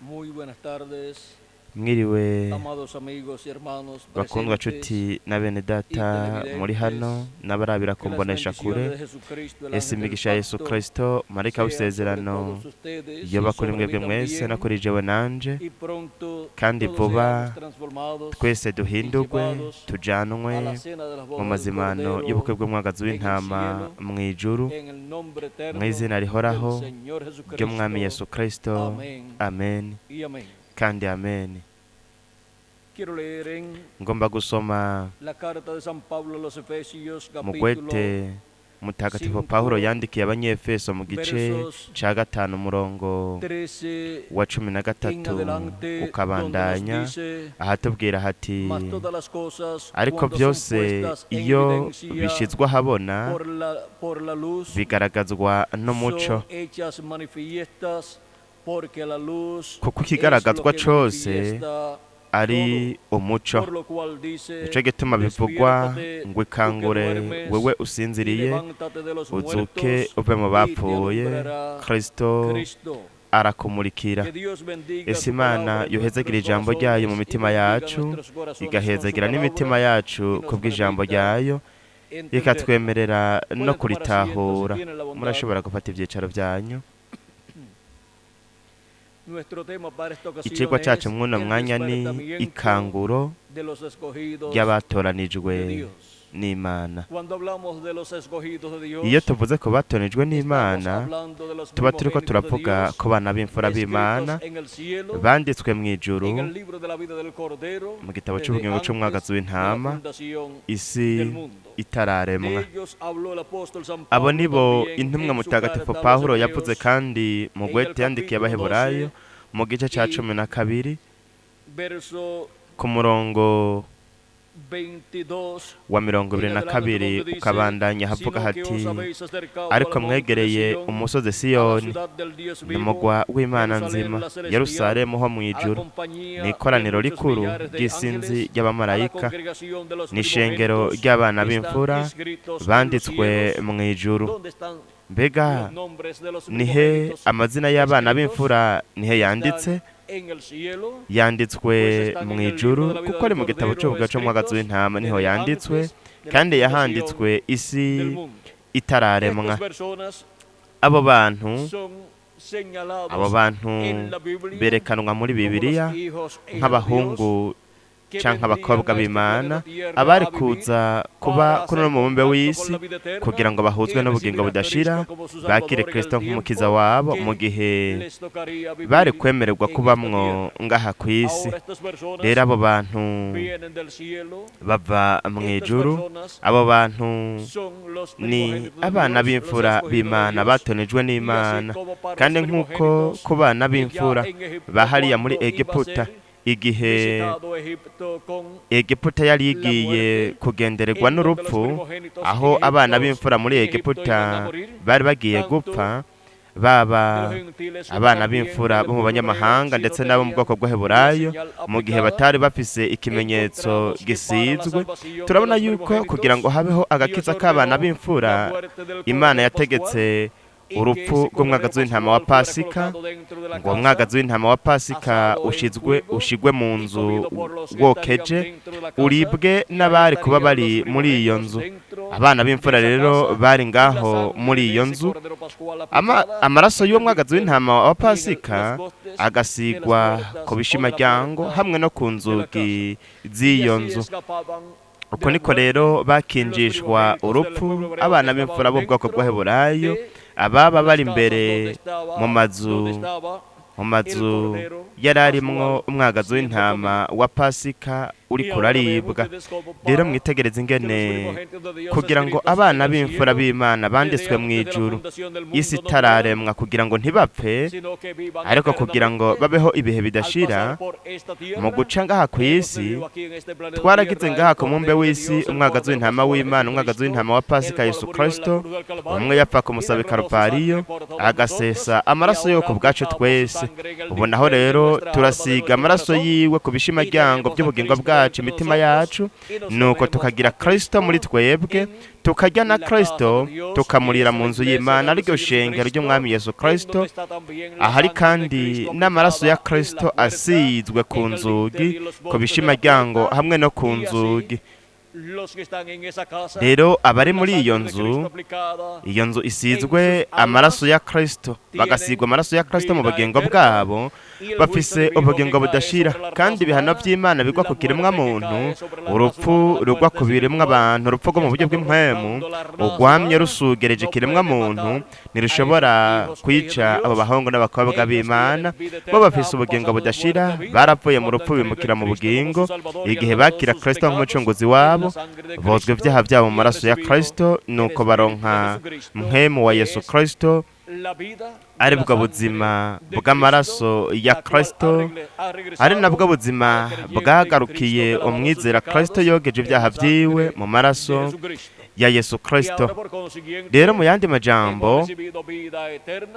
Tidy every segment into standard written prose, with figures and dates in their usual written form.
Muy buenas tardes, mwiriwe amados amigos y hermanos bakundwa presentes nshuti na bene y data muri hano televidentes, n'abarabira que ku las mbonesha bendiciones kure de Jesucristo, el ese ángel del imigisha ya Yesu pacto, Kristo marayika sean sobre w'isezerano todos ustedes yoba y kuri sobre mwebwe mí mwese no también, kuri jewe nanje y pronto kandi todos seamos vuba transformados twese y duhindurwe llevados a tujanwe la cena de las mu bodas del mazimano y'ubukwe Cordero bw'umwagazi en el w'intama cielo, mu ijuru en el nombre mu eterno izina del rihoraho Señor ry'umwami Jesucristo. Yesu Kristo. Amén Amen y amén. kandi amen. Quiero leer en Ngomba gusoma la carta de San Pablo a los Efesios, mu capítulo gwete mutagatifu 5, Pawulo yandikiye abanyefeso mu gice versos ca gatanu umurongo 13 wa 13 en adelante, donde ukabandanya nos dice: ahatubwira hati mas todas las cosas, ariko cuando son byose puestas en iyo evidencia bishizwe ahabona por la luz, bigaragazwa n'umuco, son hechas manifiestas, porque la luz kuko es lo ikigaragazwa que cose manifiesta ari todo. umuco. Por lo cual dice: Nico gituma bivugwa despiértate, ngo tú que ikangure duermes, wewe y usinziriye levántate de los uzuke muertos, uve mu y te bapfuye, alumbrará Kristo Cristo. arakumurikira. Que Dios bendiga Ese su Imana palabra en yohezagira nuestros ijambo ryayo mu corazones y mitima bendiga yacu, nuestros corazones con su igahezagira palabra n'imitima y yacu nos kubw'ijambo permita ryayo, entenderla. ikatwemerera no Pueden tomar asiento si kuritahura. tienen la bondad. Murashobora gufata ibyicaro byanyu. Nuestro tema para esta ocasión Icigwa cyacu es mw'uno el mwanya ni despertamiento ikanguro de los escogidos ry'abatoranijwe de Dios. n'Imana. Cuando hablamos de los escogidos de Dios, Iyo tuvuze ko batoranijwe estamos n'Imana, hablando de los tuba turiko primogénitos de turavuga Dios, ko bana b'imfura b'Imana escritos en el cielo, banditswe mu ijuru en el libro de la vida del Cordero, mu gitabo desde cy'ubugingo antes c'umwagazi de la w'intama, fundación isi del mundo. itararemwa. De ellos habló el apóstol San Abo Pablo nibo también intumwa en su mutagatifu carta a los Pawulo Hebreos, yavuze kandi mu en gwete el yandikiye capítulo abaheburayo 12, mu gice ca y 12 verso ku murongo 22 wa en 22 adelante, donde dice: ukabandanya havuga sino que hati os habéis acercado ariko al monte de mwegereye Sión, umusozi a la Siyoni ciudad del Dios vivo, n'umugwa w'Imana Jerusalén nzima, la celestial, Yerusalemu ho mu a la ijuru, compañía n'ikoraniro de muchos rikuru millares de ry'isinzi ángeles, a la ry'abamarayika, congregación de los n'ishengero primogénitos ry'abana que están b'imfura inscritos en los banditswe cielos. mu ijuru. ¿Dónde están Mbega los nombres de los nihe primogénitos amazina y'abana escritos? b'imfura nihe yanditse? Están en el cielo, Yanditswe pues están mu en el ijuru, libro de la vida kuko ari del mu gitabo Cordero cy'ubugingo c'umwagazi escritos w'intama niho desde yanditswe, antes de la kandi fundación yahanditswe isi del mundo. itararemwa. Estas personas Abo bantu son señalados abo bantu en la Biblia berekanwa muri como Bibiliya los hijos e hijas de Dios nk'abahungu que canke vendrían abakobwa a este b'Imana, planeta Tierra abari a vivir kuza kuba para kuri hacer uno mubumbe contacto w'isi con la vida eterna kugira ngo bahuzwe y n'ubugingo recibir a budashira, Cristo como su bakire Salvador en Kristo el nk'umukiza tiempo wabo que mu gihe les tocaría vivir bari kwemererwa en kubamwo esta tierra. ngaha ku isi. Ahora estas personas Rero abo bantu vienen del cielo. bava mu Estas ijuru, personas abo bantu son los ni primogénitos de abana Dios, b'imfura los escogidos de b'Imana Dios. batonejwe Y así n'Imana, como para kandi los nk'uko primogénitos ku bana que b'imfura ya en Egipto, bahariya muri cuando iba a Egiputa, ser igihe visitado Egipto con Egiputa yari igiye kugendererwa n'urupfu, aho abana b'imfura muri Egiputa bari bagiye gupfa, baba abana b'imfura bo mu banyamahanga ndetse n'abo mu bwoko bw'Aheburayo, mu gihe batari bafise ikimenyetso gisizwe. Turabona yuko kugira ngo habeho agakiza k'abana b'imfura, Imana yategetse urupfu rw'umwagazi w'intama wa Pasika, ngo umwagazi w'intama wa Pasika ushigwe mu nzu wokeje, uribwe n'abari kuba bari muri iyo nzu. Abana b'imfura rero bari ngaho muri iyo nzu. Amaraso y'uwo mwagazi w'intama wa Pasika agasigwa ku bishimaryango hamwe no ku nzugi z'iyo nzu. Uko niko rero bakinjishwa urupfu abana b'imfura b'ubwoko bw'Aheburayo, ababa bari imbere mu mazu yari arimwo umwagazi w'intama wa Pasika uri kuraribwa. Rero mwitegereze ingene kugira ngo abana b'imfura b'Imana banditswe mu ijuru, isi itararemwa, kugira ngo ntibapfe ariko kugira ngo babeho ibihe bidashira, mu guca ngaha ku isi twaragize ngaha ku mumbe w'isi umwagazi w'intama w'Imana, umwagazi w'intama wa Pasika Yesu Kristo, umwe yapfa ku musaba i Kalupariyo agasesa amaraso yo ku bwacu twese, byose. ubu naho rero turasiga amaraso yiwe ku bishimaryango by'ubugingo bwacu imitima yacu, nuko tukagira Kristo muri twebwe, tukarya na Kristo, tukamurira mu nzu y'Imana ariryo shengero ry'umwami Yesu Kristo. ahari kandi n'amaraso ya Kristo asizwe ku nzugi, ku bishimaryango hamwe no ku nzugi. rero abari muri iyo nzu isizwe amaraso ya Kristo, bagasigwa amaraso ya Kristo mu bugingo bwabo, bafise ubugingo budashira, kandi ibihano by'Imana bigwa ku kiremwa muntu, urupfu rugwa ku biremwa abantu, urupfu rwo mu buryo bw'impwemu ugwamye rusugereje ikiremwa muntu, ntirushobora kwica abo bahungu n'abakobwa b'Imana. bo bafise ubugingo budashira, baravuye mu rupfu bimukira mu bugingo igihe bakira Kristo nk'umucunguzi wabo, bozwa ibyaha byabo mu maraso ya Kristo, nuko baronka mpwemu wa Yesu Kristo, ari bwo buzima bw'amaraso ya Kristo, ari nabwo buzima bwagarukiye umwizera Kristo yogeje ibyaha byiwe mu maraso ya Yesu Kristo. rero mu yandi majambo,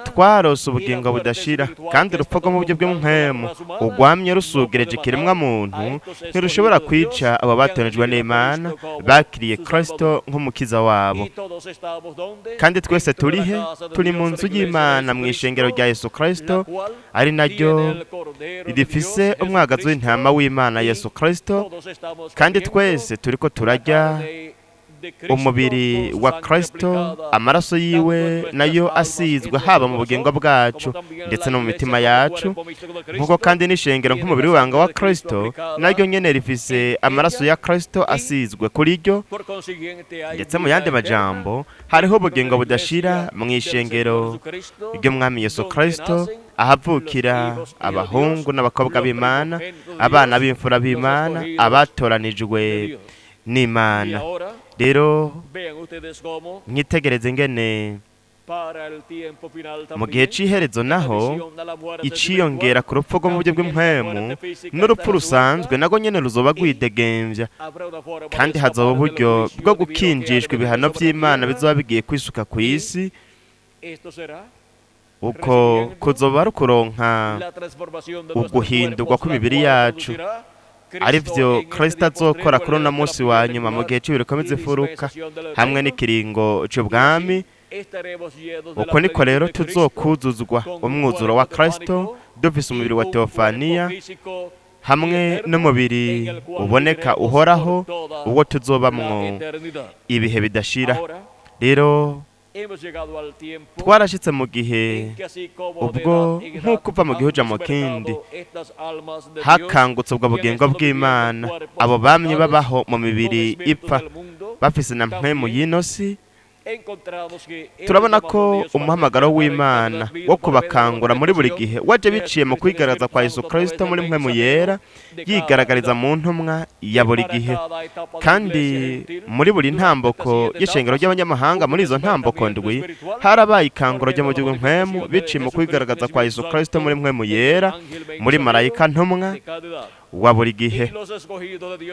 twarose ubugingo budashira, kandi urupfu rwo mu buryo bw'impwemu ugwamye rusugereje ikiremwa muntu, ntirushobora kwica abo batonejwe n'Imana bakiriye Kristo nk'umukiza wabo. kandi twese turihe? turi mu nzu y'Imana, mu ishengero rya Yesu Kristo, ari naryo rifise umwagazi w'intama w'Imana Yesu Kristo, kandi twese turiko turarya umubiri wa Kristo, amaraso yiwe nayo asizwe haba mu bugingo bwacu ndetse no mu mitima yacu, nk'uko kandi n'ishengero nk'umubiri w'ibanga wa Kristo naryo nyene rifise amaraso ya Kristo asizwe kuri ryo. ndetse mu yandi majambo, hariho ubugingo budashira mu ishengero ry'umwami Yesu Kristo, ahavukira abahungu n'abakobwa b'Imana, abana b'imfura b'Imana, abatoranijwe n'Imana. rero mwitegereze ngene mu gihe cy'iherezo naho iciyongera ku rupfu rwo mu buryo bw'impwemu, n'urupfu rusanzwe nago nyene ruzoba rwidegembya, kandi hazoba uburyo bwo gukinjishwa ibihano by'Imana bizoba bigiye kwisuka ku isi. uko kuzoba ari ukuronka uguhindurwa kw'imibiri yacu, ari byo Kristo azokora kuri uno munsi wa nyuma mu gihe cy'ibiruko by'imfuruka hamwe n'ikiringo cy'ubwami. uko niko rero tuzokuzuzwa umwuzuro wa Kristo, dufise umubiri wa teofaniya hamwe n'umubiri uboneka uhoraho, uwo tuzobamwo ibihe bidashira. rero twarashitse mu gihe ubwo nk'uko uva mu gihugu uja mu kindi hakangutse ubwo bugingo bw'Imana, abo bamye babaho mu mibiri ipfa bafise na mpwemu y'ino si. turabona ko umuhamagaro w'Imana wo kubakangura muri buri gihe waje biciye mu kwigaragaza kwa Yesu Kristo muri mpwemu yera, yigaragariza mu ntumwa ya buri gihe. kandi muri buri ntamboko y'ishengero ry'abanyamahanga, muri izo ntamboko ndwi harabaye ikanguro ryo mu gihugu mpwemu, biciye mu kwigaragaza kwa Yesu Kristo muri mpwemu yera, muri marayika ntumwa wa buri gihe.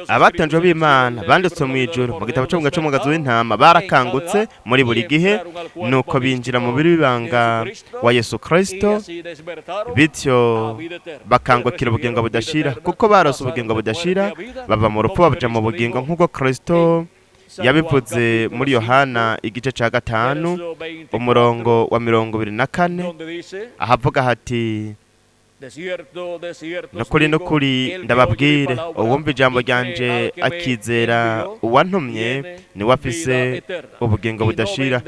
abatonjwe b'Imana banditswe mu ijuru mu gitabo cy'umwagazi w'intama barakangutse muri buri gihe, nuko binjira mu mubiri w'ibanga wa Yesu Kristo, bityo bakangukira ubugingo budashira, kuko barose ubugingo budashira, bava mu rupfu baja mu bugingo, nk'uko Kristo yabivuze muri Yohana igice cya 5 umurongo wa 24, ahavuga hati: nukuri ndababwire, uwumva ijambo ryanje akizera uwantumye niwe afise ubugingo budashira,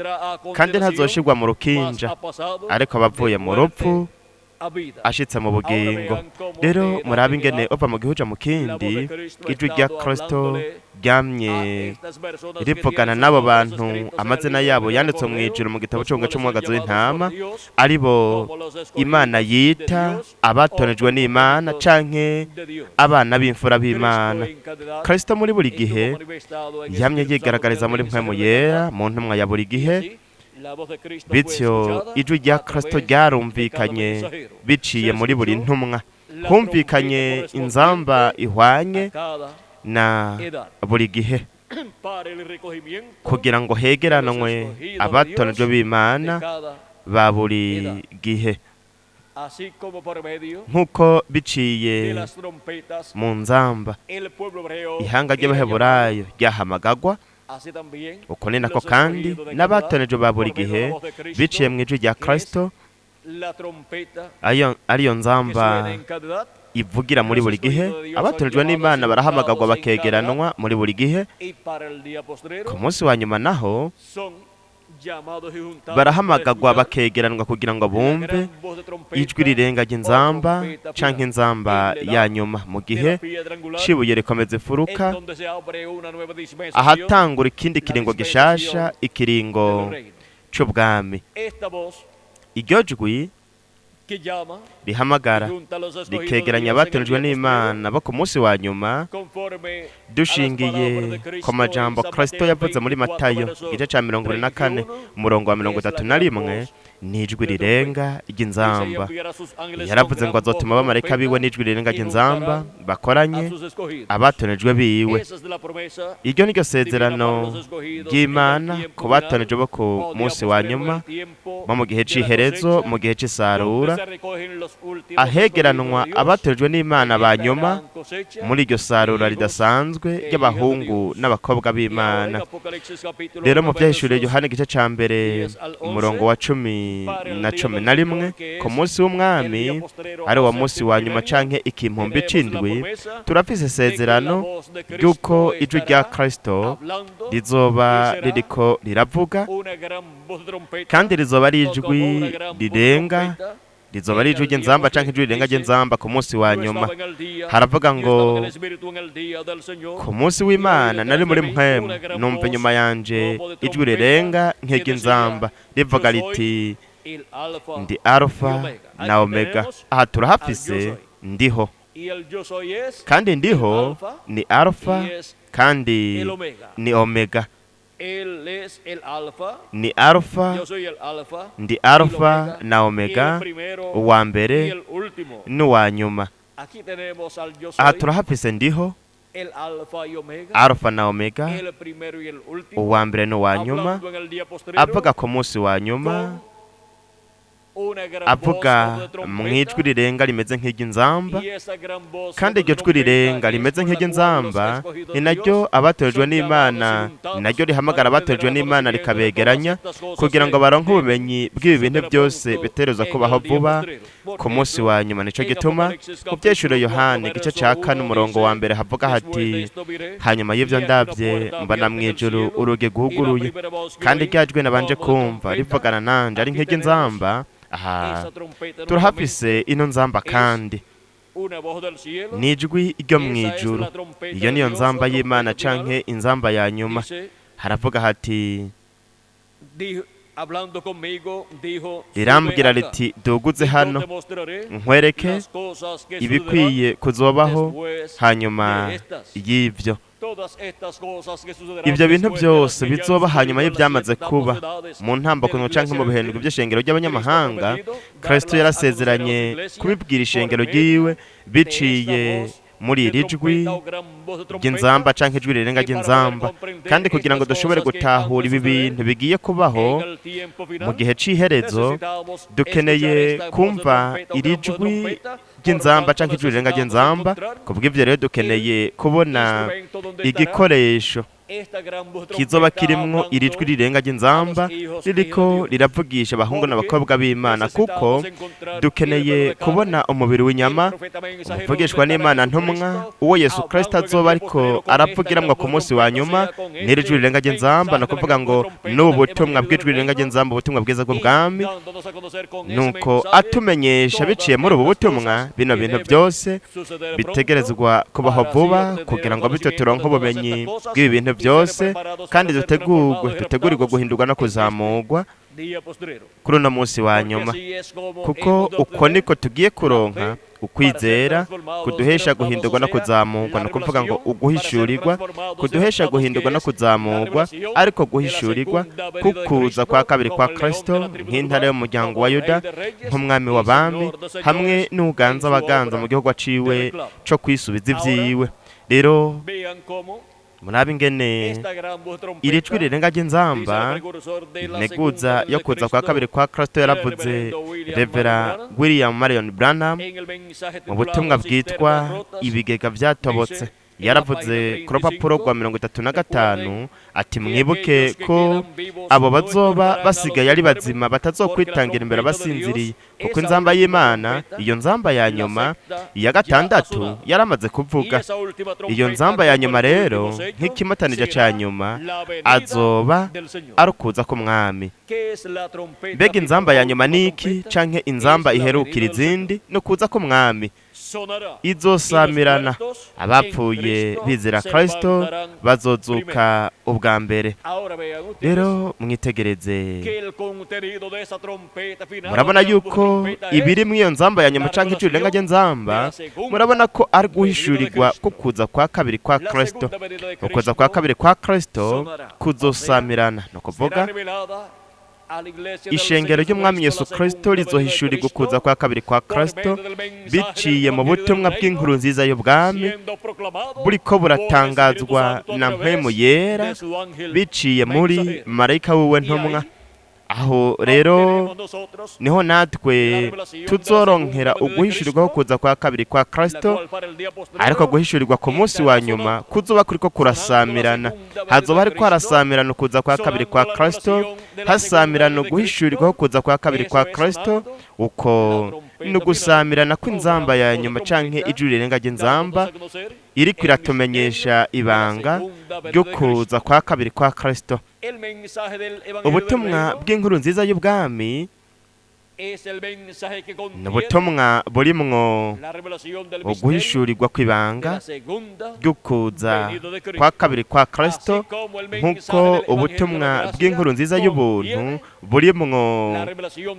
kandi ntazoshirwa mu rukinja, ariko abavuye mu rupfu ashitse mu bugingo. rero murabe ingene uva mu gihugu uja mu kindi, ijwi rya Kristo ryamye rivugana n'abo bantu, amazina yabo yanditswe mu ijuru mu gitabo cy'umwagazi w'intama, ari bo Imana yita abatonejwe n'Imana canke abana b'imfura b'Imana. Kristo muri buri gihe yamye yigaragariza muri mpwemu yera mu ntumwa ya buri gihe, bityo ijwi rya Kristo ryarumvikanye biciye muri buri ntumwa, humvikanye inzamba ihwanye na buri gihe, kugira ngo hegeranwe abatonejwe b'Imana ba buri gihe. así como por medio nk'uko de biciye las trompetas mu nzamba el pueblo hebreo ihanga era ry'abaheburayo llamado, ryahamagagwa, así también uko ni nako los kandi escogidos de n'abatoneje ba Canadá, buri por medio de gihe la voz de Cristo, biciye mu ijwi rya que es Kristo, la trompeta ariyo que nzamba suena en cada edad, ivugira muri buri gihe. Abatonejwe n'Imana barahamagagwa bakegeranwa muri buri gihe. y para el día postrero Ku munsi wa nyuma naho son llamados y juntados barahamagagwa para escuchar bakegeranwa kugira ngo la bumve gran voz de trompeta ijwi rirenga ry'inzamba o trompeta canke final inzamba en la ya edad nyuma mu de gihe la piedra angular, cibuye rikomeza en ifuruka, donde se abre una nueva dispensación ahatangura ikindi kiringo gishasha, ikiringo del reino. c'ubwami. Esta voz Iryo jwi que llama rihamagara y junta a los escogidos de rikegeranya Dios en el abatonejwe día n'Imana bo ku munsi wa nyuma, conforme dushingiye ku majambo Kristo yavuze muri Matayo igice ca 24 umurongo wa 31, n'ijwi rirenga ry'inzamba. Yaravuze ngo azotuma abamarayika biwe n'ijwi rirenga ry'inzamba bakoranye abatonejwe biwe. Iryo niryo sezerano ry'Imana ku batoneje bo ku munsi wa nyuma, bo mu gihe c'iherezo, mu gihe c'isarura, ahegeranwa abatonejwe n'Imana ba nyuma muri iryo sarura ridasanzwe ry'abahungu n'abakobwa b'Imana. Rero mu vyahishuriye Yohana igice ca mbere umurongo wa 10 ku munsi w'umwami, ari wa munsi wa nyuma canke ikimpumbi c'indwi, turafise isezerano ry'uko ijwi rya Kristo rizoba ririko riravuga, kandi rizoba ari ijwi rirenga, rizoba ari ijwi ry'inzamba canke ijwi rirenga ry'inzamba ku munsi wa nyuma. Haravuga ngo ku munsi w'Imana nari muri mpwemu, numva inyuma yanje ijwi rirenga nk'iry'inzamba rivuga riti, ndi Alfa na Omega. Aha turahafise ndiho, kandi ndiho ni Alfa kandi ni Omega. Ni Alfa, ndi Alfa na Omega, uwa mbere n'uwa nyuma. Aha turahafise ndiho, Alfa na Omega, uwa mbere n'uwa nyuma, avuga ku munsi wa nyuma, avuga mu ijwi rirenga rimeze nk'iry'inzamba, kandi iryo jwi rirenga rimeze nk'iry'inzamba ni naryo abatojwe n'Imana, ni naryo rihamagara abatojwe n'Imana rikabegeranya kugira ngo baronke ubumenyi bw'ibi bintu byose bitegerezwa kubaho vuba ku munsi wa nyuma. Nico gituma mu vyahishuriye Yohana igice ca 4 umurongo wa mbere havuga hati, hanyuma y'ivyo ndavye mbona mw'ijuru urugi guhuguruye, kandi rya jwi nabanje kumva rivugana nanje ari nk'iry'inzamba. Aha turahafise ino nzamba kandi n'ijwi ryo mw'ijuru. Iyo niyo nzamba y'Imana canke inzamba ya nyuma. Haravuga hati, rirambwira riti, duguze hano nkwereke ibikwiye kuzobaho hanyuma y'ivyo. Ibyo bintu byose bizoba hanyuma y'ibyamaze kuba mu ntambako canke mu bihendwe by'ishengero ry'abanyamahanga. Kristo yarasezeranye kubibwira ishengero ryiwe biciye muri iri jwi ry'inzamba canke ijwi rirenga ry'inzamba, kandi kugira ngo dushobore gutahura ibi bintu bigiye kubaho mu gihe c'iherezo, dukeneye kumva iri jwi ry'inzamba canke ijwi rirenga ry'inzamba. Kubw'ivyo rero dukeneye kubona igikoresho kizoba kirimwo iri jwi rirenga ry'inzamba ririko riravugisha abahungu n'abakobwa b'Imana, kuko dukeneye kubona umubiri w'inyama, umuvugishwa n'Imana ntumwa, uwo Yesu Kristo azoba ariko aravugiramwo ku munsi wa nyuma n'iri jwi rirenga ry'inzamba. No kuvuga ngo n'ubu butumwa bw'ijwi rirenga ry'inzamba, ubutumwa bwiza bw'ubwami, nuko atumenyesha biciye muri ubu butumwa bino bintu byose bitegerezwa kubaho vuba, kugira ngo bityo turonke ubumenyi bw'ibi bintu byose, kandi dutegurirwe guhindurwa no kuzamurwa kuri uno munsi wa nyuma, kuko uko niko tugiye kuronka ukwizera kuduhesha guhindurwa no kuzamurwa. No kuvuga ngo uguhishurirwa kuduhesha guhindurwa no kuzamurwa, ariko guhishurirwa kukuza kwa kabiri kwa Kristo nk'intare y'umuryango wa Yuda, nk'umwami w'abami, hamwe n'uganza abaganza mu gihugu aciwe co kwisubiza ivyiwe. Rero murabe ingene iri jwi rirenga ry'inzamba integuza yo kuza kwa kabiri kwa Kristo yaravuze Revera William Marion Branham mu butumwa bwitwa ibigega byatobotse. Yaravuze ku rupapuro rwa 35 ati mwibuke ko abo bazoba basigaye ari bazima batazokwitangira imbere basinziriye, kuko inzamba y'Imana, iyo nzamba ya nyuma iya gatandatu yaramaze kuvuga. Iyo nzamba ya nyuma rero nk'ikimatanije ca nyuma azoba arukuza ku mwami. Mbega inzamba ya nyuma niki canke inzamba iherukira izindi no kuza ku mwami? Izosamirana, abapfuye bizera Kristo bazozuka ubwa mbere. Rero mwitegereze, murabona yuko ibiri mu iyo nzamba ya nyuma canke ijwi rirenga ry'inzamba, murabona ko ari guhishurirwa ko kuza kwa kabiri kwa Kristo. Ukuza kwa kabiri kwa Kristo kuzosamirana, no kuvuga ishengero ry'umwami Yesu Kristo rizohishurirwa ukuza kwa kabiri kwa Kristo biciye mu butumwa bw'inkuru nziza y'ubwami buriko buratangazwa na mpwemu yera biciye muri marayika wiwe ntumwa. Aho rero niho natwe tuzoronkera uguhishurirwaho kuza kwa kabiri kwa Kristo, ariko guhishurirwa ku munsi wa nyuma kuzoba kuriko kurasamirana. Hazoba hariko harasamirana ukuza kwa kabiri kwa Kristo, hasamirana uguhishurirwaho kuza kwa kabiri kwa Kristo, uko nugusamirana kw'inzamba ya nyuma canke ijwi rirenga ry'inzamba iriko iratumenyesha ibanga ryo kuza kwa kabiri kwa Kristo. Ubutumwa bw'inkuru nziza y'ubwami n'ubutumwa burimwo uguhishurirwa kw'ibanga ryo kuza kwa kabiri kwa Kristo, nk'uko ubutumwa bw'inkuru nziza y'ubuntu burimwo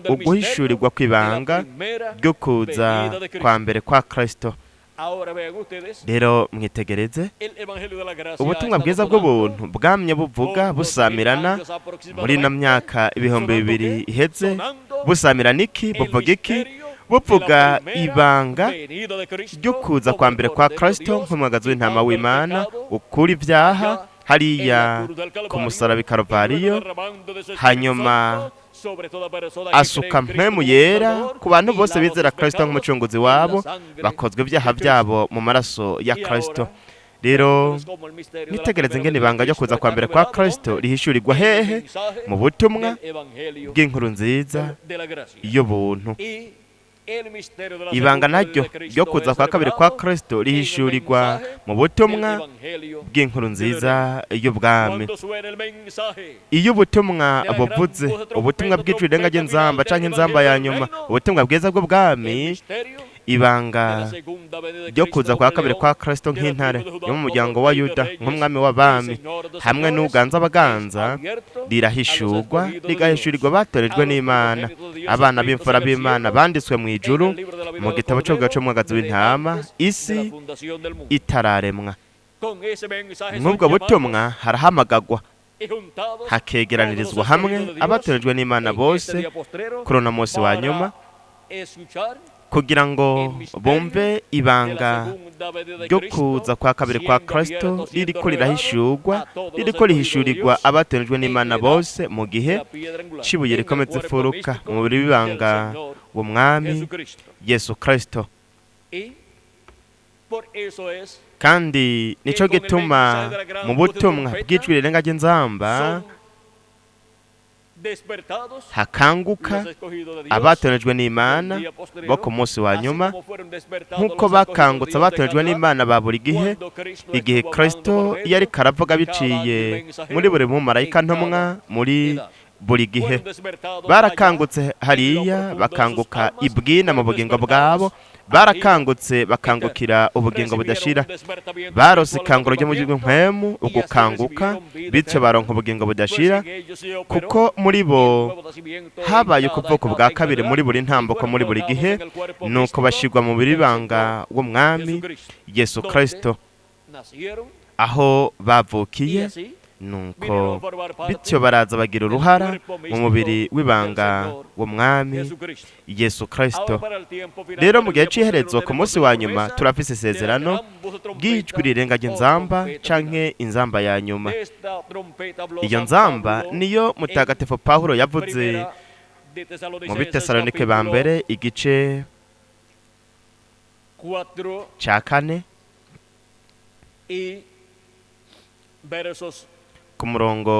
uguhishurirwa kw'ibanga ryo kuza kwa mbere kwa Kristo. Rero mwitegereze, ubutumwa bwiza bw'ubuntu bwamye buvuga busamirana muri na myaka 2000 iheze. Busamirana iki? Buvuga iki? Buvuga ibanga ryo kuza kwa mbere kwa Kristo nk'umwagazi w'intama w'Imana ukura ibyaha hariya ku musaraba Kalvariyo, hanyuma asuka mpwemu yera ku bantu bose bizera Kristo nk'umucunguzi wabo, bakozwe ibyaha byabo mu maraso ya Kristo. Rero nitegereze ingene ibanga ryo kuza kwa mbere kwa Kristo rihishurirwa hehe? Mu butumwa bw'inkuru nziza y'ubuntu. Ibanga naryo ryo kuza kwa kabiri kwa Kristo rihishurirwa mu butumwa bw'inkuru nziza y'ubwami. Iyo ubutumwa buvuze, ubutumwa bw'ijwi rirenga ry'inzamba canke inzamba ya nyuma, ubutumwa bwiza bw'ubwami, ibanga ryo kuza kwa kabiri kwa Kristo nk'intare yo mu muryango wa Yuda nk'umwami w'abami hamwe n'uganza abaganza rirahishurwa, rigahishurirwa batorejwe n'Imana, abana b'imfura b'Imana banditswe mu ijuru mu gitabo c'umwagazi w'intama isi itararemwa. Nk'ubwo butumwa harahamagagwa hakegeranirizwa hamwe abatorejwe n'Imana bose kuri uno munsi wa nyuma, kugira ngo bumve ibanga ryo kuza kwa kabiri kwa Kristo ririko rirahishurwa, ririko rihishurirwa abatorejwe n'Imana bose mu gihe cibuye rikomeza ifuruka mu bibanga w'umwami Yesu Kristo. Kandi nico gituma mu butumwa bw'ijwi rirenga ry'inzamba hakanguka abatorejwe n'Imana bo ku munsi wa nyuma, nk'uko bakangutse abatorejwe n'Imana ba buri gihe, igihe Kristo yari karavuga biciye muri buri mumarayika ntumwa muri buri gihe. Barakangutse hariya, bakanguka ibwina mu bugingo bwabo, barakangutse bakangukira ubugingo budashira, barose ikanguro ryo mu mpwemu, ugukanguka, bityo baronka ubugingo budashira, kuko muri bo habaye ukuvuka bwa kabiri muri buri ntambuko muri buri gihe, nuko bashirwa mu biribanga w'umwami Yesu Kristo. Aho bavukiye nuko bityo baraza bagira uruhara mu mubiri w'ibanga w'umwami Yesu Kristo. Rero mu gihe c'iherezo ku munsi wa nyuma turafise isezerano bw'ijwi rirenga ry'inzamba canke inzamba ya nyuma. Iyo nzamba niyo mutagatifu Pawulo yavuze mu Bitesalonike ba mbere igice ca 4 ku murongo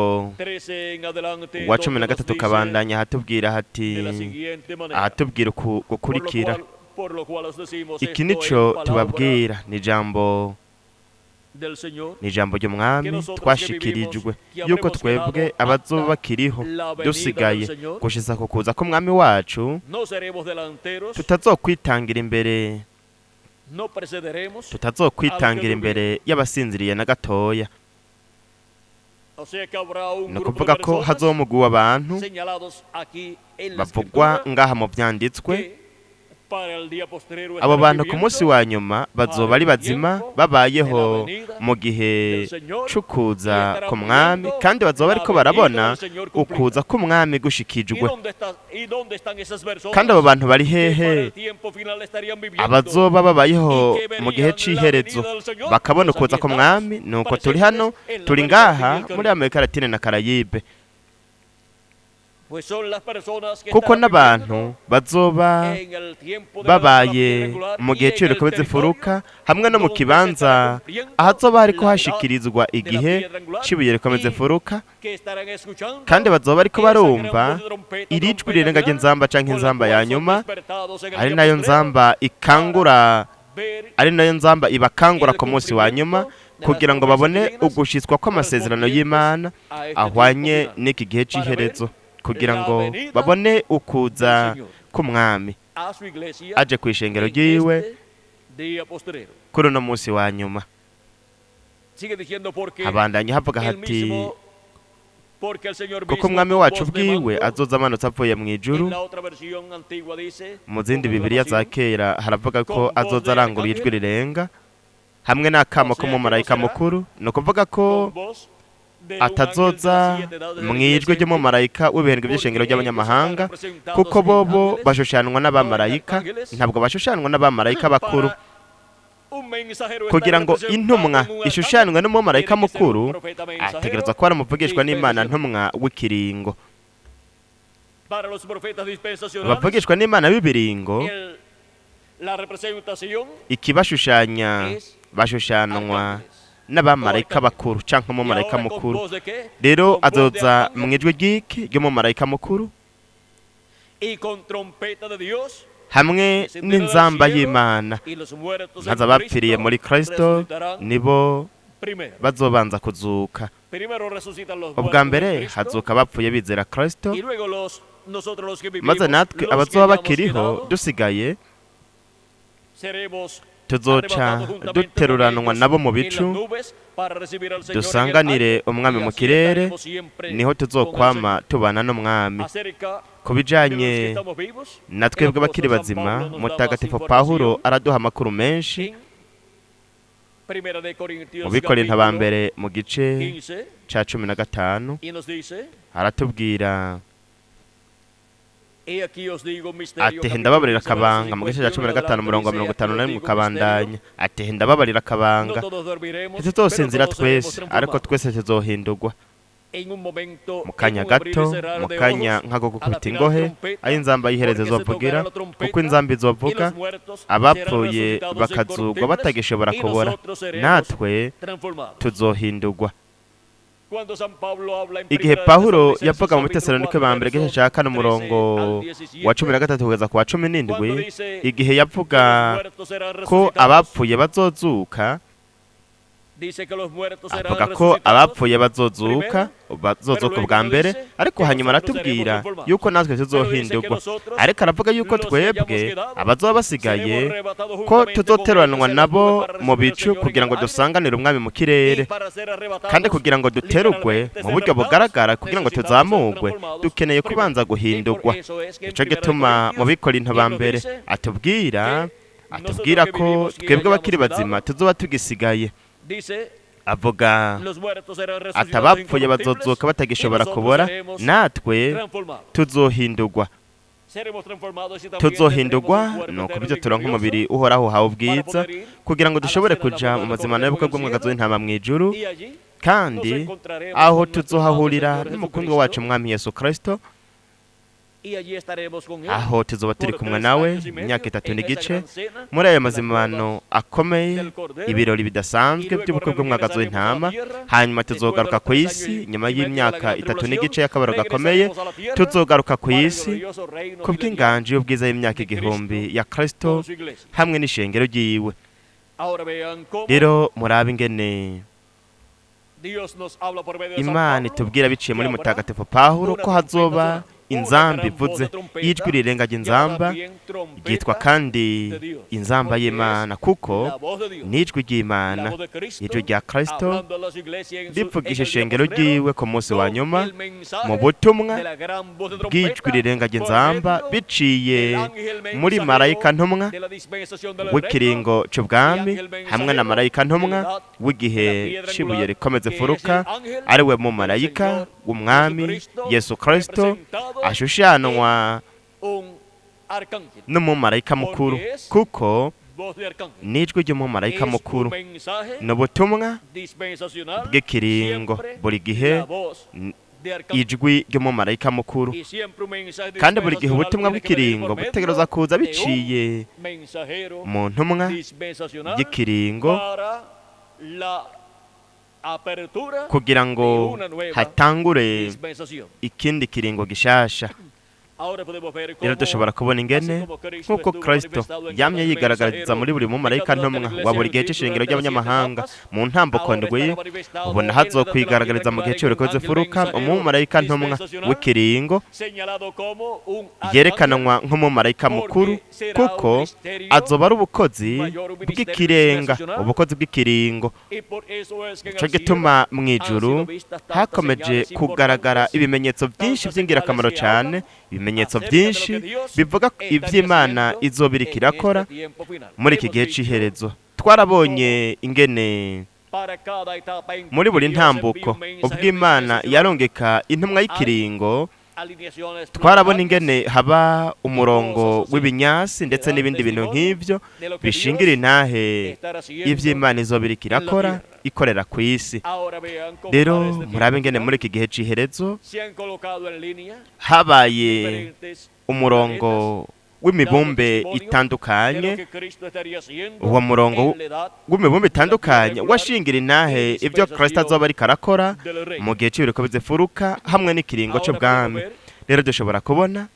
wa 13 kabandanya ahatubwira gukurikira. Iki nico tubabwira ni ijambo ry'umwami twashikirijwe yuko twebwe abazoba bakiriho dusigaye gushitsa ku kuza k'umwami wacu tutazokwitangira imbere y'abasinziriye na gatoya. Ni ukuvuga ko hazomuguwe abantu bavugwa ngaha mu vyanditswe. Abo bantu ku munsi wa nyuma bazoba ari bazima babayeho mu gihe c'ukuza k'umwami, kandi bazoba bariko barabona ukuza k'umwami gushikijwe. Kandi abo bantu bari hehe? Abazoba babayeho mu gihe c'iherezo bakabona ukuza k'umwami. Nuko turi hano, turi ngaha muri Amerika Latine na Karayibe, kuko n'abantu bazoba babaye mu gihe cy'urukobe z'ifuruka hamwe no mu kibanza ahazoba hariko hashikirizwa igihe cy'ibuye rikomeze furuka, kandi bazoba ariko barumva irijwi rirenga ry'inzamba canke inzamba ya nyuma, ari nayo nzamba ibakangura ku munsi wa nyuma, kugira ngo babone ugushitswa kw'amasezerano y'Imana ahwanye n'iki gihe c'iherezo, kugira ngo babone ukuza k'umwami aje kw'ishengero ryiwe kuri uno munsi wa nyuma. Habandanye havuga hati kuko umwami wacu bwiwe azoza amanutse avuye mu ijuru. Mu zindi Bibiliya za kera haravuga ko azoza arangura ijwi rirenga hamwe n'akamo k'umumarayika mukuru. Ni ukuvuga ko atazoza mu ijwi ry'umumarayika w'ibihembwe by'ishengero ry'abanyamahanga, kuko bobo bashushanwa n'abamarayika, ntabwo bashushanwa n'abamarayika bakuru. Kugira ngo intumwa ishushanwe n'umumarayika mukuru, ategerezwa kuba aramuvugishwa n'Imana ntumwa w'ikiringo. Abavugishwa n'Imana b'ibiringo, ikibashushanya bashushanwa n'abamarayika bakuru canke umumarayika mukuru. Rero azoza mu ijwi ry'iki ry'umumarayika mukuru hamwe n'inzamba y'Imana, maze abapfiriye muri Kristo nibo bazobanza kuzuka. Ubwa mbere hazuka abapfuye bizera Kristo, maze natwe abazoba bakiriho dusigaye tuzoca duteruranwa nabo mu bicu dusanganire umwami mu kirere, niho tuzokwama tubana n'umwami. Ku bijanye na twebwe bakiri bazima, mutagatifu Pawulo araduha amakuru menshi mu Bikorinto ba mbere mu gice ca 15 aratubwira ati ndababarira akabanga. Mu gice cya 15 umurongo wa 51 kabandanya ati ndababarira akabanga, ntituzosinzira twese, ariko twese tuzohindurwa mu kanya gato, mu kanya nk'ako gukubita ingohe, aho inzamba y'iherezo izovugira. Kuko inzamba izovuga, abapfuye bakazugwa batagishobora kubora, natwe tuzohindurwa. Igihe Pawulo yavuga mu Bitesalonike ba mbere igice ca 4 umurongo wa 13 kugeza ku wa 17, igihe yavuga ko abapfuye bazozuka, avuga ko abapfuye bazozuka bwa mbere, ariko hanyuma aratubwira yuko natwe tuzohindurwa. Ariko aravuga yuko twebwe abazoba basigaye ko tuzoteruranwa nabo mu bicu kugira ngo dusanganire umwami mu kirere, kandi kugira ngo duterugwe mu buryo bugaragara, kugira ngo tuzamugwe, dukeneye kubanza guhindurwa. Nico gituma mu Bikorinto ba mbere atubwira ko twebwe bakiri bazima tuzoba tugisigaye. avuga los muertos serán ati resucitados abapfuye incorruptibles, bazozuka y batagishobora nosotros kubora seremos natwe transformados. tuzohindurwa Seremos transformados y también tuzohindurwa tendremos un cuerpo nuko eterno bityo y turonka umubiri glorioso, uhoraho hawe ubwiza para poder ir kugira ngo a la dushobore cena de la kuja boda mu del mazimano Cordero y'ubukwe en el bw'umwagazi cielo, w'intama mu ijuru y allí nos kandi encontraremos aho con nuestro tuzohahurira amado Señor n'umukunzi Jesucristo, wacu mwami yesu kristo y allí estaremos con él aho tuzoba turi por kumwe 3 nawe años y medio imyaka 3 en esa n'igice gran cena muri ayo de las mazimano bodas akomeye del Cordero, ibirori y bidasanzwe luego by'ubukwe bw'umwagazi regresaremos a la w'intama tierra, hanyuma después tuzogaruka de ku los 3 isi años y nyuma medio de la y'imyaka gran 3 tribulación, n'igice y'akabaro gakomeye regresaremos a la tierra tuzogaruka ku para el isi glorioso reino ku milenial bw'inganji y'ubwiza y'imyaka de igihumbi Cristo ya kristo con su iglesia. hamwe n'ishengero ryiwe Ahora vean cómo rero murabe ingene Dios nos habla por medio de San imana Pablo, itubwira biciye muri que habrá mutagatifu pawulo una ko trompeta hazoba sonora, inzamba una gran voz ivuze de trompeta, y'ijwi rirenga llamada ry'inzamba también trompeta ryitwa kandi de Dios, inzamba porque y'imana es kuko la voz de Dios, n'ijwi la ry'imana voz de Cristo, ijwi rya kristo hablando a las iglesias en rivugisha el día ishengero postrero, ryiwe ku munsi wa con nyuma el mensaje mu butumwa de la gran voz de bw'ijwi trompeta, rirenga por ry'inzamba medio biciye del ángel muri mensajero marayika ntumwa de la dispensación del w'ikiringo reino, c'ubwami y ángel mensajero hamwe na marayika ntumwa de la edad, w'igihe de la piedra c'ibuye angular, rikomeze que furuka es el ángel ari we del mumarayika Señor w'umwami Jesucristo, yesu kristo representado ashushanwa un arcángel, n'umumarayika mukuru porque es kuko voz de arcángel. n'ijwi ry'umumarayika Es un mukuru mensaje ni ubutumwa dispensacional, bw'ikiringo siempre buri gihe la voz de arcángel. ijwi ry'umumarayika mukuru Y siempre un mensaje kandi buri gihe dispensacional ubutumwa tiene que venir bw'ikiringo por medio butegereza kuza de un biciye mensajero mu ntumwa dispensacional ry'ikiringo para la apertura kugira ngo de una nueva hatangure dispensación. ikindi kiringo gishasha Ahora podemos ver rero cómo, dushobora kubona ingene así como Cristo nk'uko estuvo kristo manifestado en yamye cada yigaragariza muri buri mumarayika mensajero ntumwa de cada wa buri gihe iglesia c'ishengero durante las ry'abanyamahanga 7 etapas, mu ntambuko ahora ndwi estará manifestado ubona en la edad de la hazokwigaragariza mu gihe piedra c'ibirikoze angular, furuka un ángel umumarayika ntumwa dispensacional, w'ikiringo señalado como un yerekanwa arcángel, nk'umumarayika mukuru porque será kuko un misterio azoba ari ubukozi mayor, un ministerio bw'ikirenga dispensacional, ubukozi bw'ikiringo y por eso es que en nico el gituma cielo mu han ijuru sido vistas tantas hakomeje señales kugaragara importantes, ibimenyetso byinshi tantas by'ingirakamaro señales que cyane hablan ibimenyetso acerca de lo byinshi que Dios bivuga estaría iby'imana haciendo izobirika en irakora este tiempo final. muri iki Hemos gihe visto cy'iherezo twarabonye ingene para cada etapa en muri buri que Dios ntambuko envía un mensaje ubwo imana dispensacional, yarongeka intumwa y'ikiringo alineaciones twarabona plurales ingene haba umurongo w'ibinyasi ndetse n'ibindi bintu nk'ibyo de lo que bishingira Dios intahe estará haciendo. iby'imana izobirika irakora ikorera ku isi Ahora vean cómo rero para este murabe tiempo ingene final muri iki gihe cy'iherezo se han colocado en línea habaye diferentes umurongo w'imibumbe itandukanye uwo murongo w'imibumbe itandukanye washingira intahe ibyo kristo azoba ariko arakora mu gihe cy'ibiriko bizifuruka hamwe n'ikiringo c'ubwami rero dushobora kubona